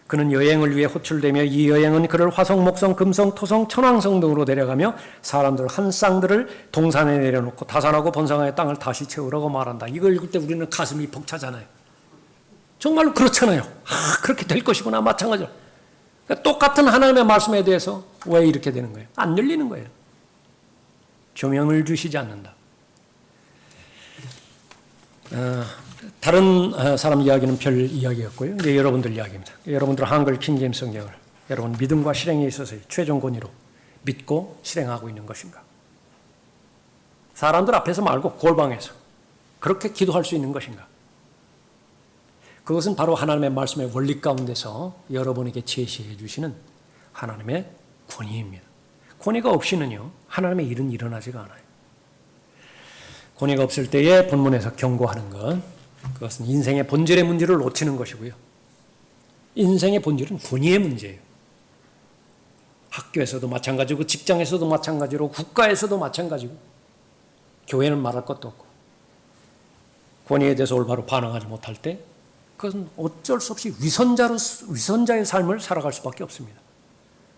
그는 여행을 위해 호출되며 이 여행은 그를 화성, 목성, 금성, 토성, 천왕성 등으로 데려가며 사람들 한 쌍들을 동산에 내려놓고 다산하고 번성하의 땅을 다시 채우라고 말한다. 이걸 읽을 때 우리는 가슴이 벅차잖아요. 정말로 그렇잖아요. 그렇게 될 것이구나. 마찬가지로. 그러니까 똑같은 하나님의 말씀에 대해서 왜 이렇게 되는 거예요? 안 열리는 거예요. 조명을 주시지 않는다. 다른 사람 이야기는 별 이야기였고요. 이제 여러분들 이야기입니다. 여러분들 한글 킹제임스 성경을 여러분 믿음과 실행에 있어서의 최종 권위로 믿고 실행하고 있는 것인가? 사람들 앞에서 말고 골방에서 그렇게 기도할 수 있는 것인가? 그것은 바로 하나님의 말씀의 원리 가운데서 여러분에게 제시해 주시는 하나님의 권위입니다. 권위가 없이는요, 하나님의 일은 일어나지가 않아요. 권위가 없을 때에 본문에서 경고하는 것, 그것은 인생의 본질의 문제를 놓치는 것이고요. 인생의 본질은 권위의 문제예요. 학교에서도 마찬가지고 직장에서도 마찬가지로 국가에서도 마찬가지고 교회는 말할 것도 없고 권위에 대해서 올바로 반응하지 못할 때 그것은 어쩔 수 없이 위선자의 삶을 살아갈 수밖에 없습니다.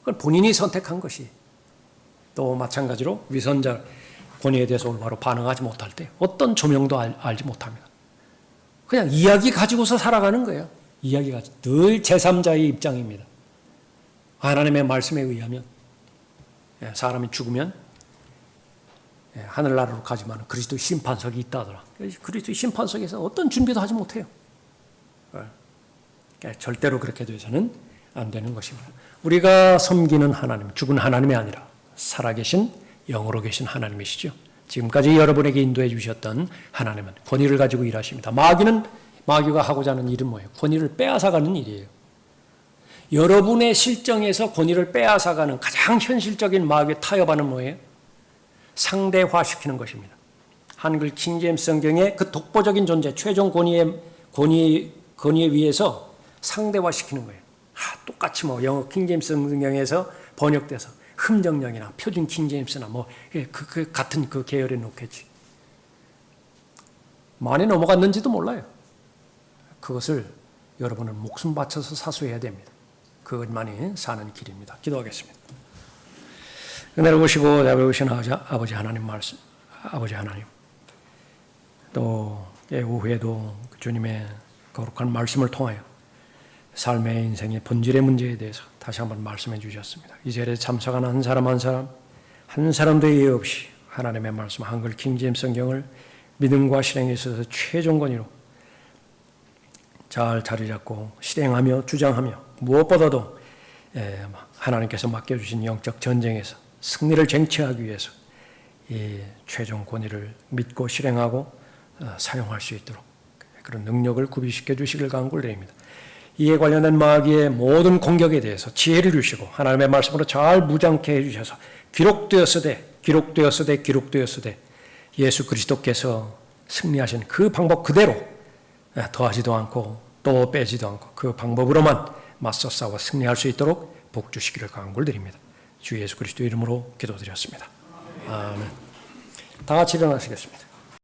그건 본인이 선택한 것이 또 마찬가지로 위선자 권위에 대해서 올바로 반응하지 못할 때 어떤 조명도 알지 못합니다. 그냥 이야기 가지고서 살아가는 거예요. 이야기가 늘 제3자의 입장입니다. 하나님의 말씀에 의하면 사람이 죽으면 하늘나라로 가지만 그리스도의 심판석이 있다 하더라. 그리스도의 심판석에서 어떤 준비도 하지 못해요. 절대로 그렇게 돼서는 안 되는 것입니다. 우리가 섬기는 하나님, 죽은 하나님이 아니라 살아계신 영으로 계신 하나님이시죠. 지금까지 여러분에게 인도해 주셨던 하나님은 권위를 가지고 일하십니다. 마귀가 하고자 하는 일은 뭐예요? 권위를 빼앗아가는 일이에요. 여러분의 실정에서 권위를 빼앗아가는 가장 현실적인 마귀의 타협안은 뭐예요? 상대화시키는 것입니다. 한글 킹제임스 성경의 그 독보적인 존재, 최종 권위에 위해서 상대화시키는 거예요. 똑같이 영어 킹제임스 성경에서 번역돼서 흠정령이나 표준 킹제임스나 그 같은 그 계열에 놓겠지. 많이 넘어갔는지도 몰라요. 그것을 여러분은 목숨 바쳐서 사수해야 됩니다. 그것만이 사는 길입니다. 기도하겠습니다. 은혜를 보시고 내려오신 아버지 하나님 말씀, 아버지 하나님, 또 오후에도 주님의 거룩한 말씀을 통하여 삶의 인생의 본질의 문제에 대해서 다시 한번 말씀해 주셨습니다. 이 자리에 참석한 한 사람 한 사람도 예외 없이 하나님의 말씀 한글 킹제임스 성경을 믿음과 실행에 있어서 최종 권위로 잘 자리 잡고 실행하며 주장하며 무엇보다도 하나님께서 맡겨주신 영적 전쟁에서 승리를 쟁취하기 위해서 이 최종 권위를 믿고 실행하고 사용할 수 있도록 그런 능력을 구비시켜 주시길 간구드립니다. 이에 관련된 마귀의 모든 공격에 대해서 지혜를 주시고 하나님의 말씀으로 잘 무장케 해주셔서 기록되었으되 예수 그리스도께서 승리하신 그 방법 그대로 더하지도 않고 또 빼지도 않고 그 방법으로만 맞서 싸워 승리할 수 있도록 복 주시기를 간구드립니다. 주 예수 그리스도 이름으로 기도드렸습니다. 아멘. 다 같이 일어나시겠습니다.